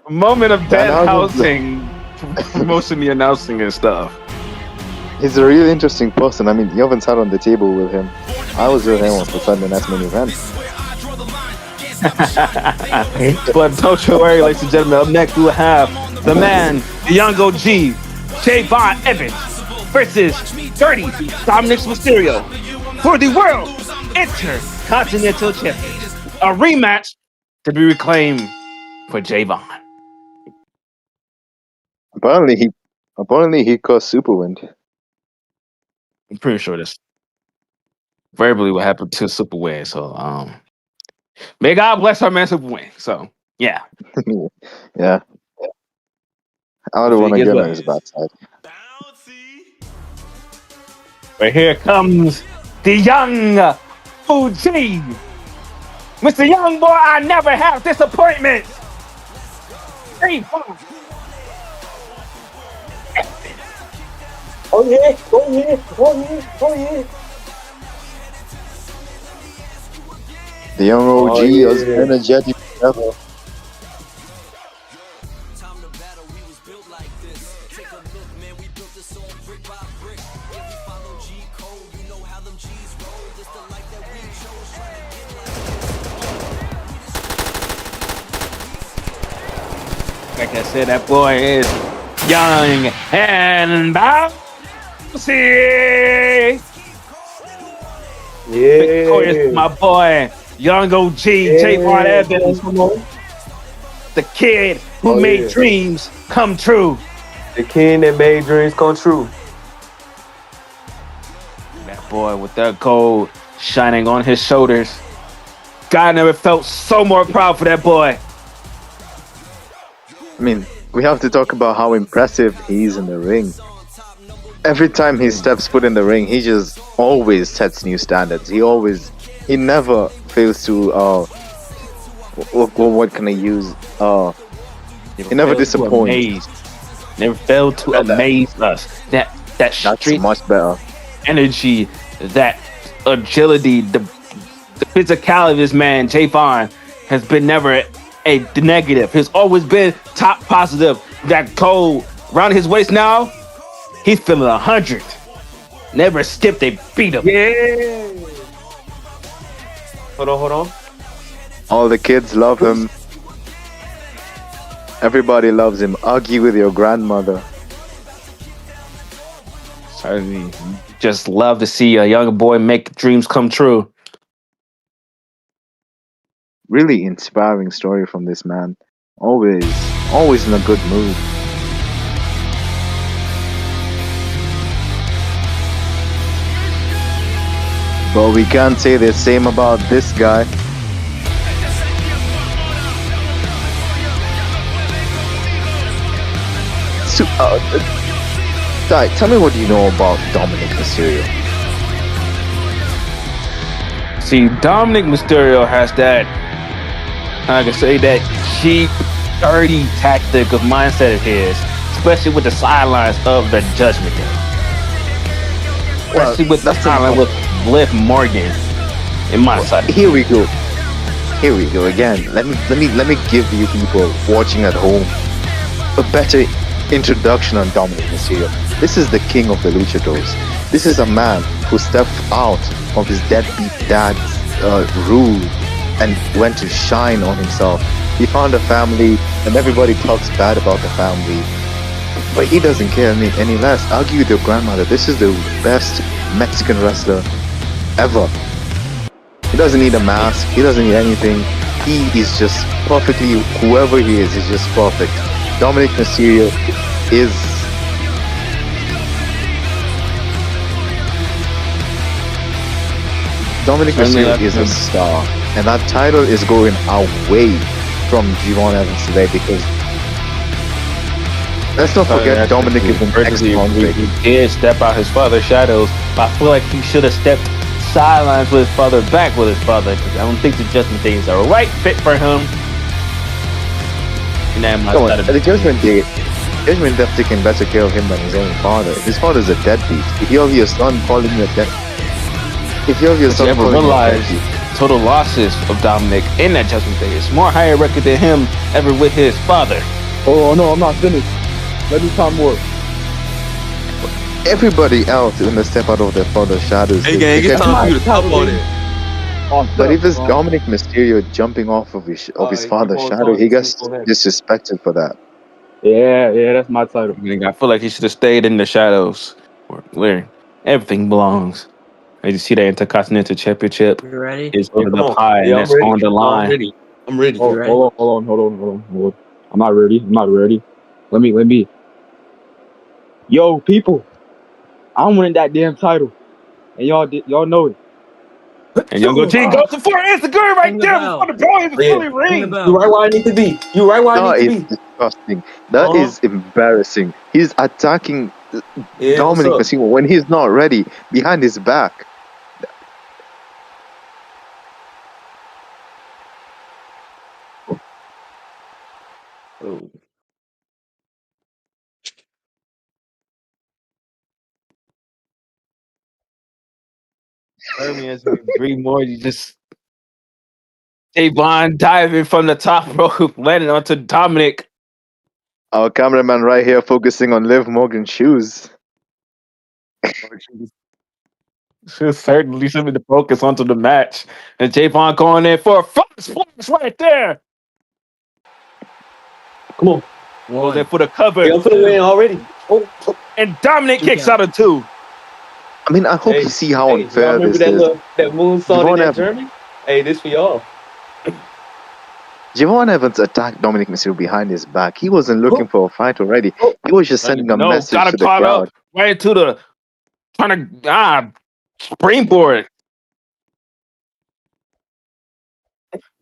Moment of Danhausen promotion, the announcing and stuff. He's a really interesting person. I mean, you haven't sat on the table with him. I was with him for Sunday Night's main event. But don't you worry, ladies and gentlemen. Up next, we will have the man, the young OG, Javon Evans versus Dirty Dominic Mysterio for the World Intercontinental Championship. A rematch to be reclaimed for Javon. Apparently he caused Super Wind. I'm pretty sure that's verbally what happened to Super Win. So, may God bless our man Super Win. So, yeah. Yeah. I don't want to get on his bad side. But here comes the young OG. Mr. Young Boy, I never have disappointment. Oh yeah, oh yeah, oh yeah, oh yeah. The young OG is energetic ever. Like I said, that boy is young and bouncy. Victorious, my boy, young OG, Javon Evans, the kid who made dreams come true. The king that made dreams come true. That boy with that gold shining on his shoulders. God never felt so more proud for that boy. I mean, we have to talk about how impressive he is in the ring. Every time he steps foot in the ring, he just always sets new standards. He never fails to, what can I use? He never disappoints. Never failed to amaze us. That's street much better. energy, that agility, the physicality of this man, Javon, has been never a negative. Has always been top positive. That gold around his waist now, he's feeling 100. Never skipped a beat him. Yeah. Hold on. All the kids love him. Everybody loves him. Argue with your grandmother. Certainly, just love to see a young boy make dreams come true. Really inspiring story from this man. Always in a good mood. But we can't say the same about this guy. So, Di, tell me what you know about Dominic Mysterio. See, Dominic Mysterio has that, I can say, that cheap, dirty tactic of mindset of his, especially with the sidelines of the Judgment Day. Especially with the sideline with Liv Morgan in my side. Here we go again. Let me give you people watching at home a better introduction on Dominic Mysterio. This is the king of the luchadors. This is a man who stepped out of his deadbeat dad's rule and went to shine on himself. He found a family, and everybody talks bad about the family, but he doesn't care any less. Argue with your grandmother. This is the best Mexican wrestler ever. He doesn't need a mask. He doesn't need anything. He is just perfectly, whoever he is just perfect. Dominic Mysterio is... Dominic Mysterio is a star. And that title is going away from Javon Evans today because... Let's not forget Dominic is an ex-convict. He did step out his father's shadows, but I feel like he should have stepped sidelines with his father, back with his father, because I don't think the Judgment Days are a right fit for him. Come on, at the Judgment Day, Judgment have taken better care of him than his own father. His father's a deadbeat. If you have your son calling you a if you have your son ever calling you a realize deadbeat, total losses of Dominic in that Judgment Day is more higher record than him ever with his father. Oh no, I'm not finished. Let me time work. everybody else is gonna step out of their father's shadows. Hey gang, it's time for you to top on it. But if it's Dominic Mysterio jumping off of his father's shadow, he gets disrespected for that. Yeah, that's my title. I feel like he should have stayed in the shadows where everything belongs. I just see that Intercontinental Championship You ready? is on the on. pie Yeah, and I'm it's ready. on the line. I'm ready. Oh, ready? hold on. I'm not ready. Let me. Yo, people, I'm winning that damn title, and y'all know it. And Young Gochi goes for it. It's the good right there before the ball is fully ring. You right where I need to be. You right where I That need to is be. disgusting. That is embarrassing. He's attacking Yeah, Dominic what's up? Mysterio when he's not ready, behind his back. Oh. Hermie has been 3 more. You just Javon diving from the top rope, landing onto Dominic. Our cameraman right here focusing on Liv Morgan's shoes. Certainly something to focus onto the match. And Javon going in for a splash right there. Come on. Goes in for the cover. Hey, I'm for the win already. Oh, And Dominic kicks out of 2. I mean, I hope you see how y'all unfair remember this is. that moonsault in Javon that Evans. German? Hey, this for y'all. Javon Evans attacked Dominic Mysterio behind his back. He wasn't looking for a fight already. He was just sending a message got to him the caught crowd. up right into the trying to springboard.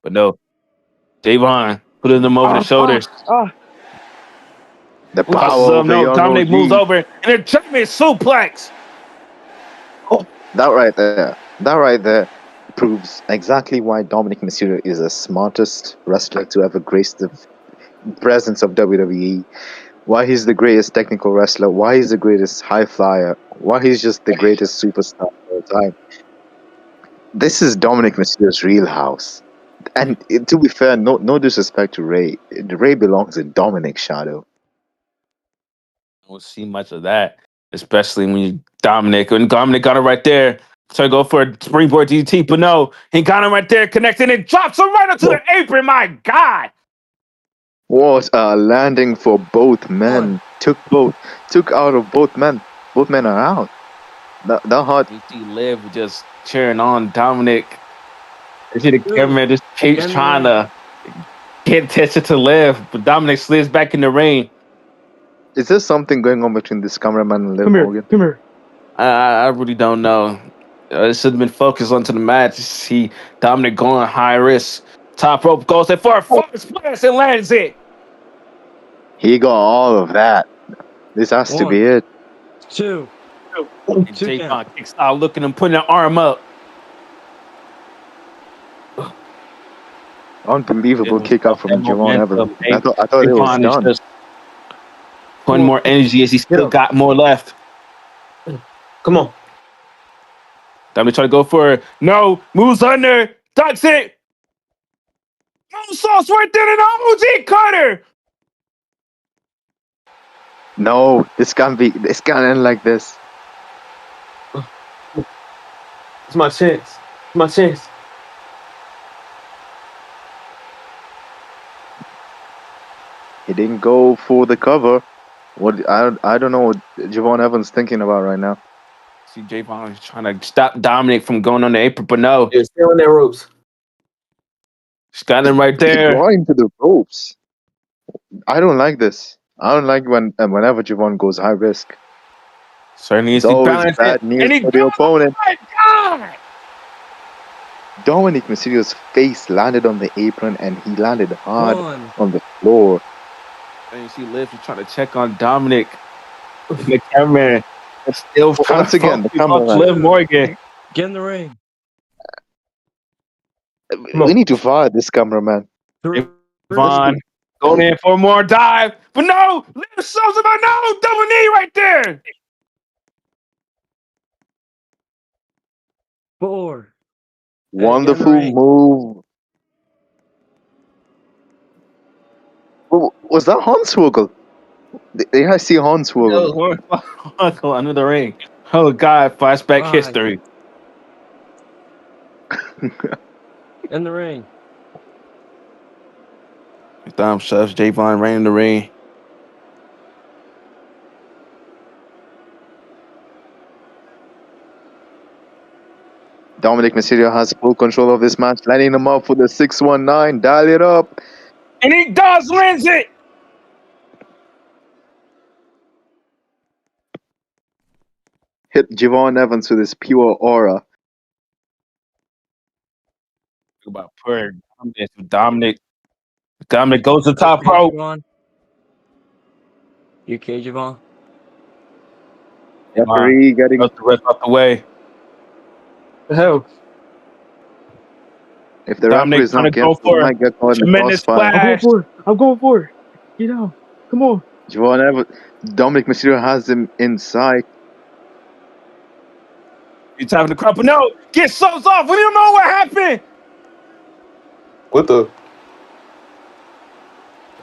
But no, Javon putting them over the shoulders. The power Tosses of up. No, the Dominic moves ROG. over and a German suplex. That right there proves exactly why Dominic Mysterio is the smartest wrestler to ever grace the presence of WWE. Why he's the greatest technical wrestler. Why he's the greatest high flyer. Why he's just the greatest superstar of all time. This is Dominic Mysterio's real house. And to be fair, no disrespect to Ray. Ray belongs in Dominic's shadow. I don't see much of that, especially when Dominic got it right there. So I go for a springboard DT, but no, he got him right there, connecting and drops him right onto the apron. My God! What a landing for both men. Took out of both men. Both men are out. That hurt. You see Liv just cheering on Dominic. You see the camera just keeps trying to get attention to Liv, but Dominic slips back in the ring. Is there something going on between this cameraman and Liv Morgan? Come here. I really don't know. It should have been focused onto the match. See Dominic going high risk. Top rope goes in for a forward splash and lands it. He got all of that. This has to be it. 2. And Javon kicks out, looking and putting an arm up. Unbelievable kick out from Javon Evans. I thought it was done. Just putting more energy as he still got more left. Come on. Dominic trying to go for it. No, moves under, ducks it. Moonsaults right there in the OG cutter. No, this can't end like this. It's my chance. It's my chance. He didn't go for the cover. I don't know what Javon Evans thinking about right now. See, Javon is trying to stop Dominic from going on the apron, but no. Yeah, stay on that ropes. She's got him right He there. brought him to the ropes. I don't like this. I don't like whenever Javon goes high risk. Certainly needs It's to be always balanced. bad news And he for the goes, oh opponent. my God! Dominic Mysterio's face landed on the apron and he landed hard One. on the floor. And you see Liv is trying to check on Dominic. And the cameraman is still trying Once to again, the focus on cameraman. Liv Morgan. Get in the ring. We need to fire this cameraman. Javon going in for more dive. But no! Liv shows him a no! Double knee right there! 4. Wonderful ring. move. Was that Hornswoggle? I see Hornswoggle. Uncle under the ring. Oh God, flashback 5. history. In the ring. Dom shoves Javon right in the ring. Dominic Mysterio has full control of this match, lining him up for the 619. Dial it up. And he does wins it! Hit Javon Evans with his pure aura. About prayer. Dominic. Dominic goes to the top rope. You okay, Javon? Referee getting Goes the rest out the way. The hell? if the Dominic referee is trying not to go careful, he for might get caught in the tremendous crossfire. splash. I'm going for it. Get out. Come on. Javon Evans, Dominic Mysterio has him inside. He's having the crowd, but no, get subs off. We don't know what happened. What the?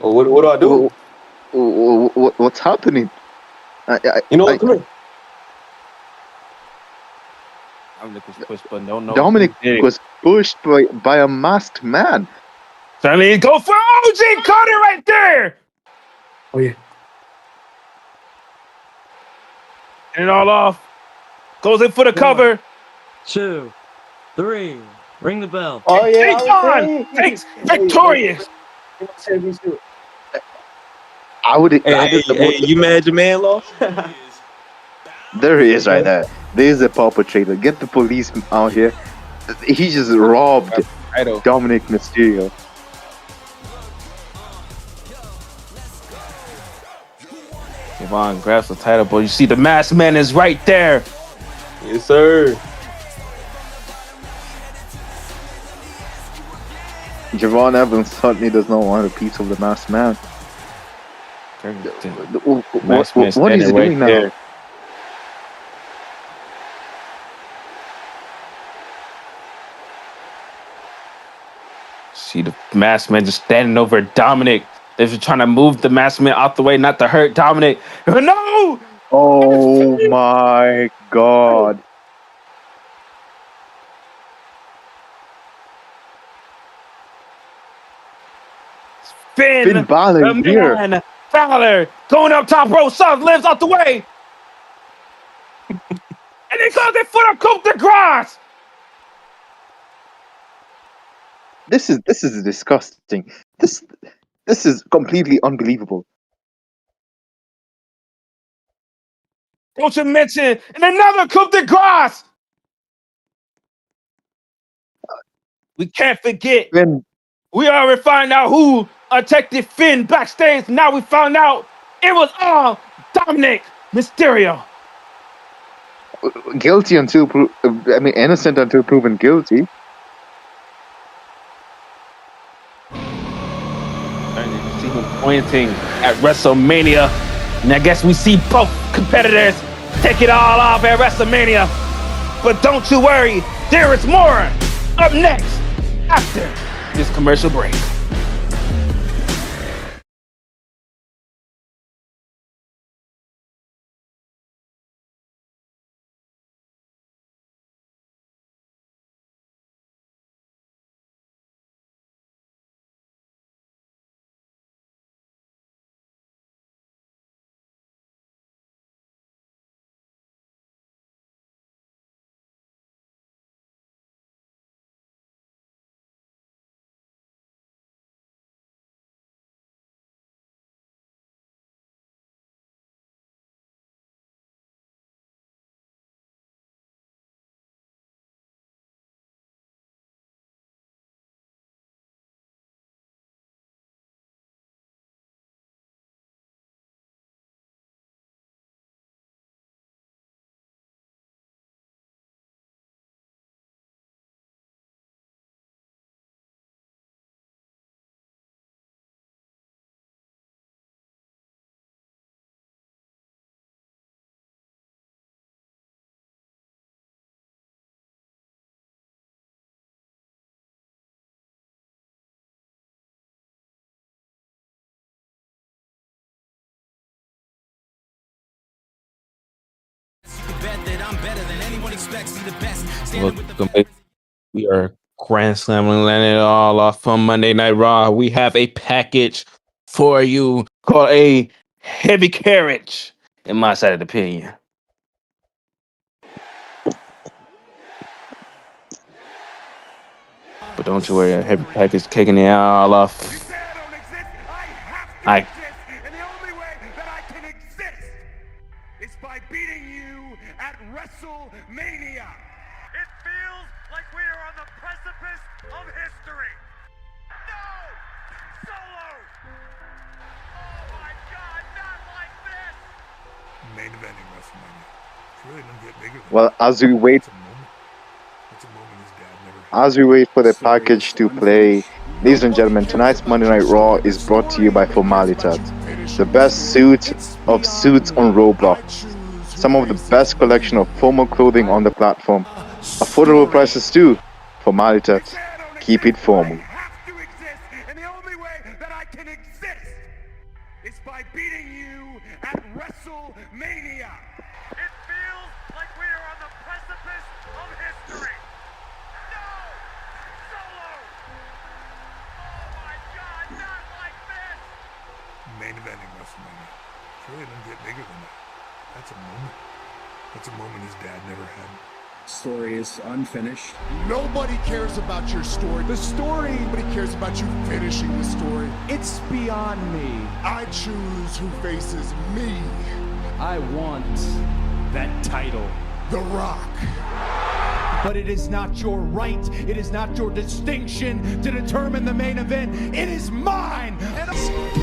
Oh, what do I do? What's happening? You know what? Come here. Dominic was pushed, but no. Dominic was pushed by a masked man. Suddenly go for OG, caught it right there. Oh yeah. And it all off. Goes in for the cover. 2, 3. Ring the bell. Oh yeah. Javon takes victorious. I would. Hey, you mad your man lost? There he is right there. There's a perpetrator. Get the police out here. He just robbed Dominic Mysterio. Javon grabs the title, but you see the masked man is right there. Yes, sir. Javon Evans certainly does not want a piece of the masked man. What is he doing now? There. See the masked man just standing over Dominic. They're just trying to move the masked man out the way, not to hurt Dominic. No! Oh my God. Finn Balor the here. man, Balor going up top rope, South lives out the way. And he goes in for the coup de grace. This is disgusting. This is completely unbelievable. Don't you mention and another coup de grace. We can't forget. Finn, We already found out who attacked Finn backstage. Now we found out it was all Dominic Mysterio. guilty until innocent until proven guilty. And you see him pointing at WrestleMania. And I guess we see both competitors take it all off at WrestleMania. But don't you worry, there is more up next after this commercial break. Welcome back. We are Grand Slamming landing it all off from Monday Night Raw. We have a package for you called a heavy carriage, in my side of the opinion. But don't you worry, a heavy package kicking it all off. I And the only way that I can exist is by beating you at WrestleMania. It feels like we are on the precipice of history. No! Solo! Oh my God, not like this! Main eventing WrestleMania. It really doesn't get bigger than Well, as we wait, It's a moment his dad never had. as we wait for the package to play, ladies and gentlemen, tonight's Monday Night Raw is brought to you by Formalitat, the best suit of suits on Roblox. Some of the best collection of formal clothing on the platform. Affordable prices too. Formalitat, keep it formal. I have to exist, and the only way that I can exist is by beating you at WrestleMania. It feels like we are on the precipice of history. No! Solo! Oh my God, not like this! Main eventing WrestleMania. It really doesn't get bigger than that. That's a moment. That's a moment his dad never had. Story is unfinished. Nobody cares about your story. The story, nobody cares about you finishing the story. It's beyond me. I choose who faces me. I want that title. The Rock. But it is not your right, it is not your distinction to determine the main event. It is mine. And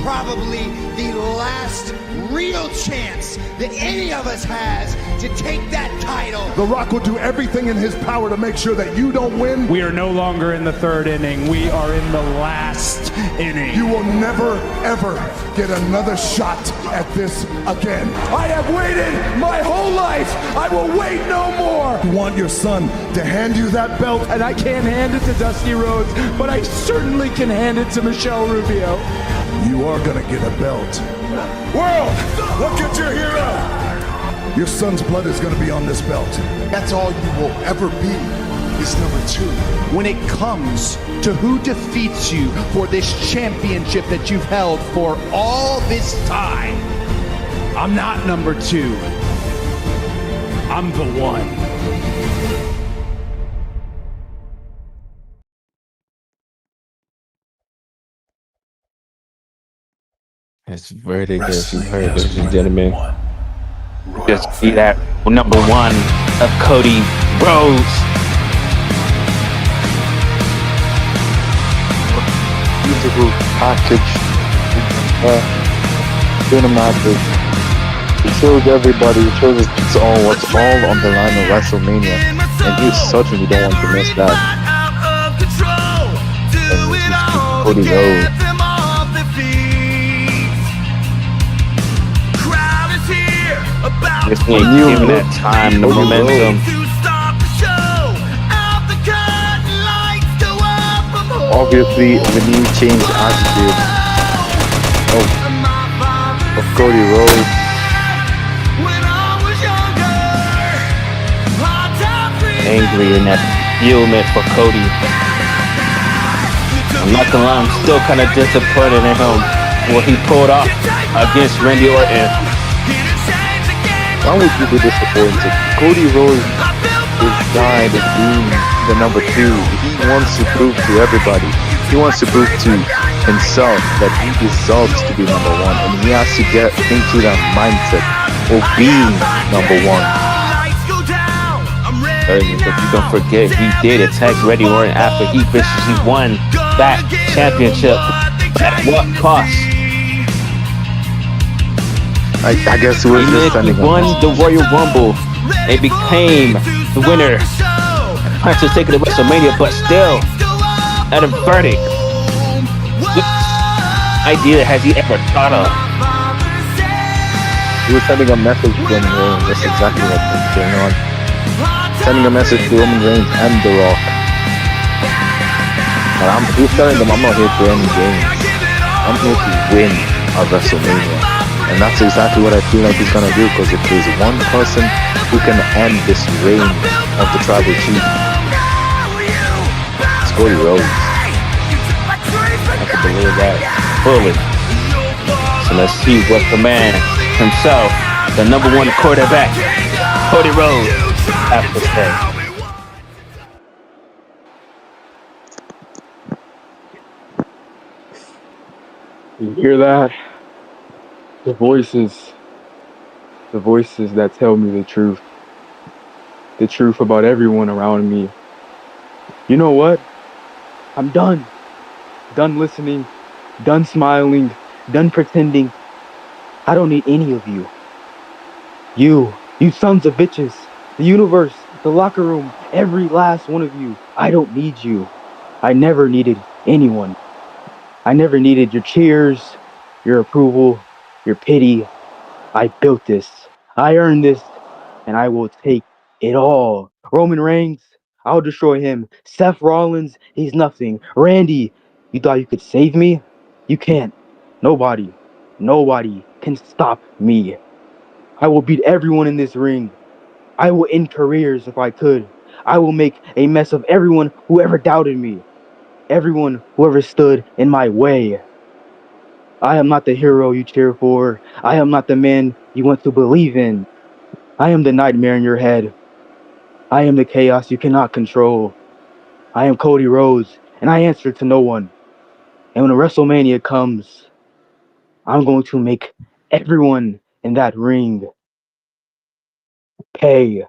Probably the last real chance that any of us has to take that title. The Rock will do everything in his power to make sure that you don't win. we are no longer in the third inning. We are in the last inning. You will never, ever get another shot at this again. I have waited my whole life. I will wait no more. You want your son to hand you that belt? And I can't hand it to Dusty Rhodes, but I certainly can hand it to Michelle Rubio. You are gonna get a belt. World, look at your hero. Your son's blood is gonna be on this belt. That's all you will ever be, is number 2. When it comes to who defeats you for this championship that you've held for all this time, I'm not number 2. I'm the one. It's very good. You heard, ladies and gentlemen. Just see that number one of Cody Rhodes. Beautiful package. Cinematic. It shows everybody, it shows it's all what's all on the line of WrestleMania. And you certainly don't want to miss that. And this is Cody Rhodes. Just ain't giving that time, the momentum. Obviously, the new change attitude of Cody Rhodes. Angry in that fulfillment for Cody. I'm not gonna lie, I'm still kind of disappointed in him. What he pulled off against Randy Orton. Why would you be disappointed? Cody Rhodes is guy that being the number 2. He wants to prove to everybody. He wants to prove to himself that he deserves to be number 1, and he has to get into that mindset of being number 1. But you don't forget, he did attack Randy Orton after he viciously won that championship. At what cost? I guess he was just He sending won the Royal Rumble and became the winner. Punch was taken to WrestleMania, but still, at a verdict. What idea has he ever thought of? He was sending a message to Roman Reigns. That's exactly what's going on. Sending a message to Roman Reigns and The Rock. And he's telling them, I'm not here for any games. I'm here to win at WrestleMania. And And that's exactly what I feel like he's gonna do, because if there's one person who can end this reign of the tribal chief, it's Cody Rhodes. I can believe that fully. So let's see what the man himself, the #1 quarterback, Cody Rhodes, has to say. You hear that? The voices that tell me the truth about everyone around me. You know what? I'm done listening, done smiling, done pretending. I don't need any of you. You sons of bitches, the universe, the locker room, every last one of you. I don't need you. I never needed anyone. I never needed your cheers, your approval, your pity. I built this. I earned this, and I will take it all. Roman Reigns, I'll destroy him. Seth Rollins, he's nothing. Randy, you thought you could save me? You can't. Nobody can stop me. I will beat everyone in this ring. I will end careers if I could. I will make a mess of everyone who ever doubted me. Everyone who ever stood in my way. I am not the hero you cheer for. I am not the man you want to believe in. I am the nightmare in your head. I am the chaos you cannot control. I am Cody Rhodes, and I answer to no one. And when WrestleMania comes, I'm going to make everyone in that ring pay.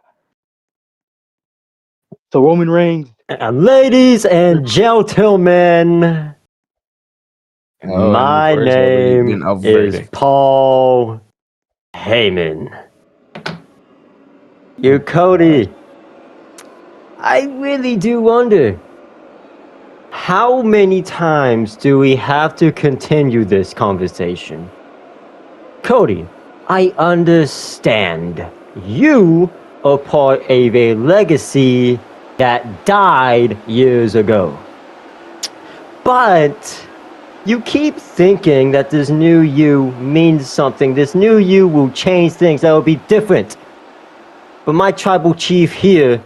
So Roman Reigns, Ladies and gentlemen, Oh, and my words will be name a is verdict. Paul Heyman. You Cody, I really do wonder, how many times do we have to continue this conversation? Cody, I understand you are part of a legacy that died years ago. But you keep thinking that this new you means something. This new you will change things, that will be different. But my tribal chief here,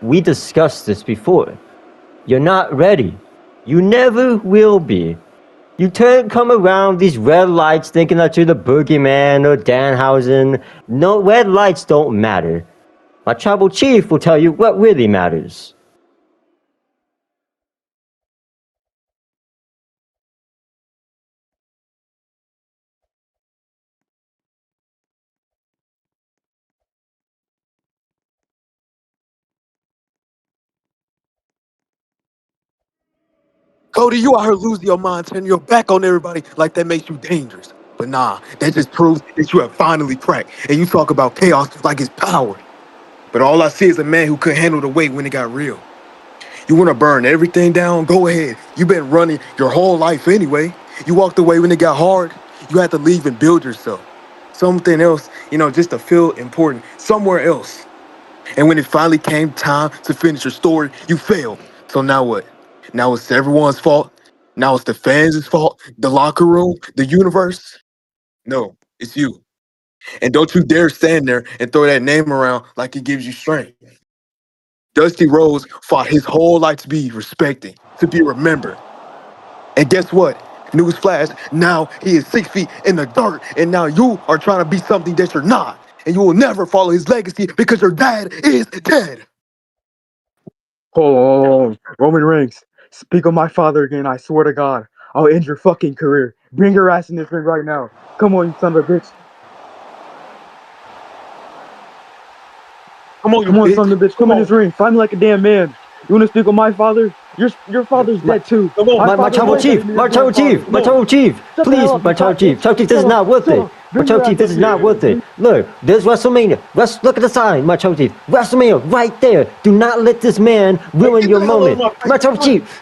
we discussed this before. You're not ready. You never will be. You come around these red lights thinking that you're the boogeyman or Danhausen. No, red lights don't matter. My tribal chief will tell you what really matters. Cody, you out here losing your mind, turning your back on everybody like that makes you dangerous. But nah, that just proves that you have finally cracked. And you talk about chaos like it's power. But all I see is a man who couldn't handle the weight when it got real. You want to burn everything down? Go ahead. You've been running your whole life anyway. You walked away when it got hard. You had to leave and build yourself. Something else, just to feel important. Somewhere else. And when it finally came time to finish your story, you failed. So now what? Now it's everyone's fault? Now it's the fans' fault? The locker room? The universe? No, it's you. And don't you dare stand there and throw that name around like it gives you strength. Dusty Rhodes fought his whole life to be respected, to be remembered. And guess what? Newsflash, now he is 6 feet in the dirt, and now you are trying to be something that you're not. And you will never follow his legacy because your dad is dead. oh, Roman Reigns, speak of my father again. I swear to God, I'll end your fucking career. Bring your ass in this ring right now. Come on, you son of a bitch. Come on, you Come on, bitch. son of a bitch. Come in this ring. Fight me like a damn man. You want to speak of my father? Your father's dead too. Come on. My tribal chief, my tribal chief, please, my tribal chief, this is not worth it. My tribal chief, this is not worth it. Look, there's WrestleMania. Look at the sign, my tribal chief. WrestleMania, right there. Do not let this man ruin your moment. My tribal chief.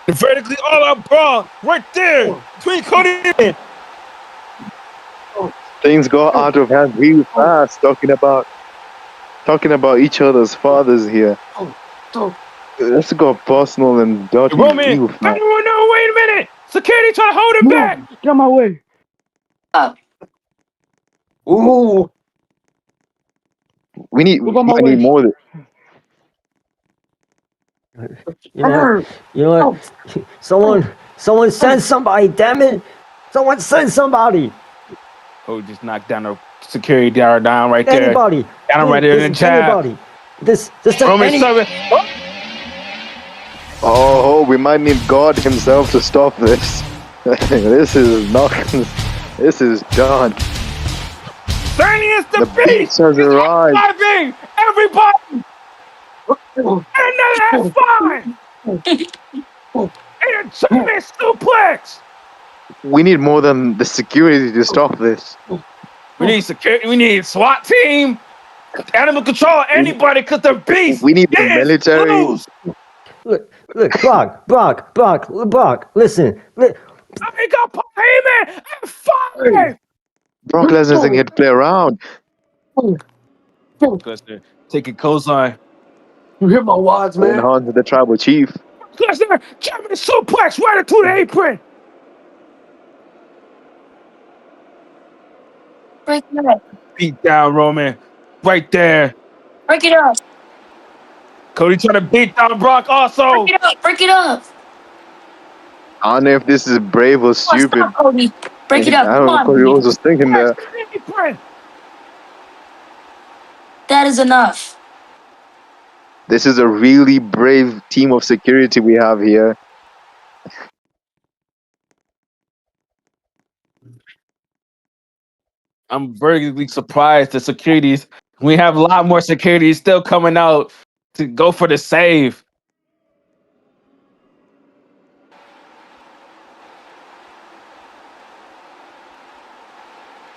Vertically all out brawl, right there, between Cody and Things go out of hand real fast, talking about each other's fathers here. Let's go personal and dirty Roman, real fast. no, wait a minute. Security trying to hold him back. Get out my way. Ooh. We need Move on my I need way. more. You know what? Someone send somebody, damn it! Someone send somebody! Oh, just knocked down the security down right there. Anybody! Got him right there in the This chat. anybody! This Roman any. serving. Oh, we might need God himself to stop this. This is not. This is done. Stanley is the The beast. beast has arrived. Surviving everybody. And then F5. And a German suplex. We need more than the security to stop this. We need security. We need SWAT team, animal control, anybody, because the beast We need the is military. loose. Look, Brock, listen. I got Paul Heyman at 5. Brock Lesnar isn't here to play around. Lesnar taking cosign. You hit my wads, Going man. on to the tribal chief. Lesnar, German suplex right into the apron. Break it up. Beat down Roman right there. Break it up. Cody trying to beat down Brock also. Break it up. Break it up. I don't know if this is brave or Come on, stupid. stop, Cody. Break it up. I Come don't know. on. Cody was just thinking that. Apron. That is enough. This is a really brave team of security we have here. I'm very surprised the securities. We have a lot more security still coming out to go for the save.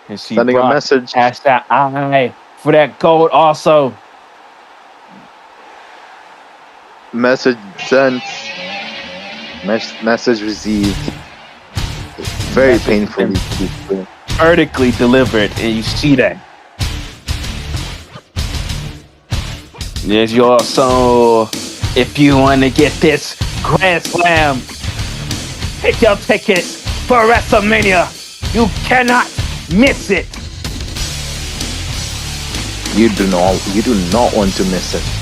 And she Sending a message. Has that eye for that gold also. Message sent. Message received. Very painfully. Vertically delivered, and you see that. There's your soul. If you want to get this Grand Slam, pick your ticket for WrestleMania. You cannot miss it. You do not want to miss it.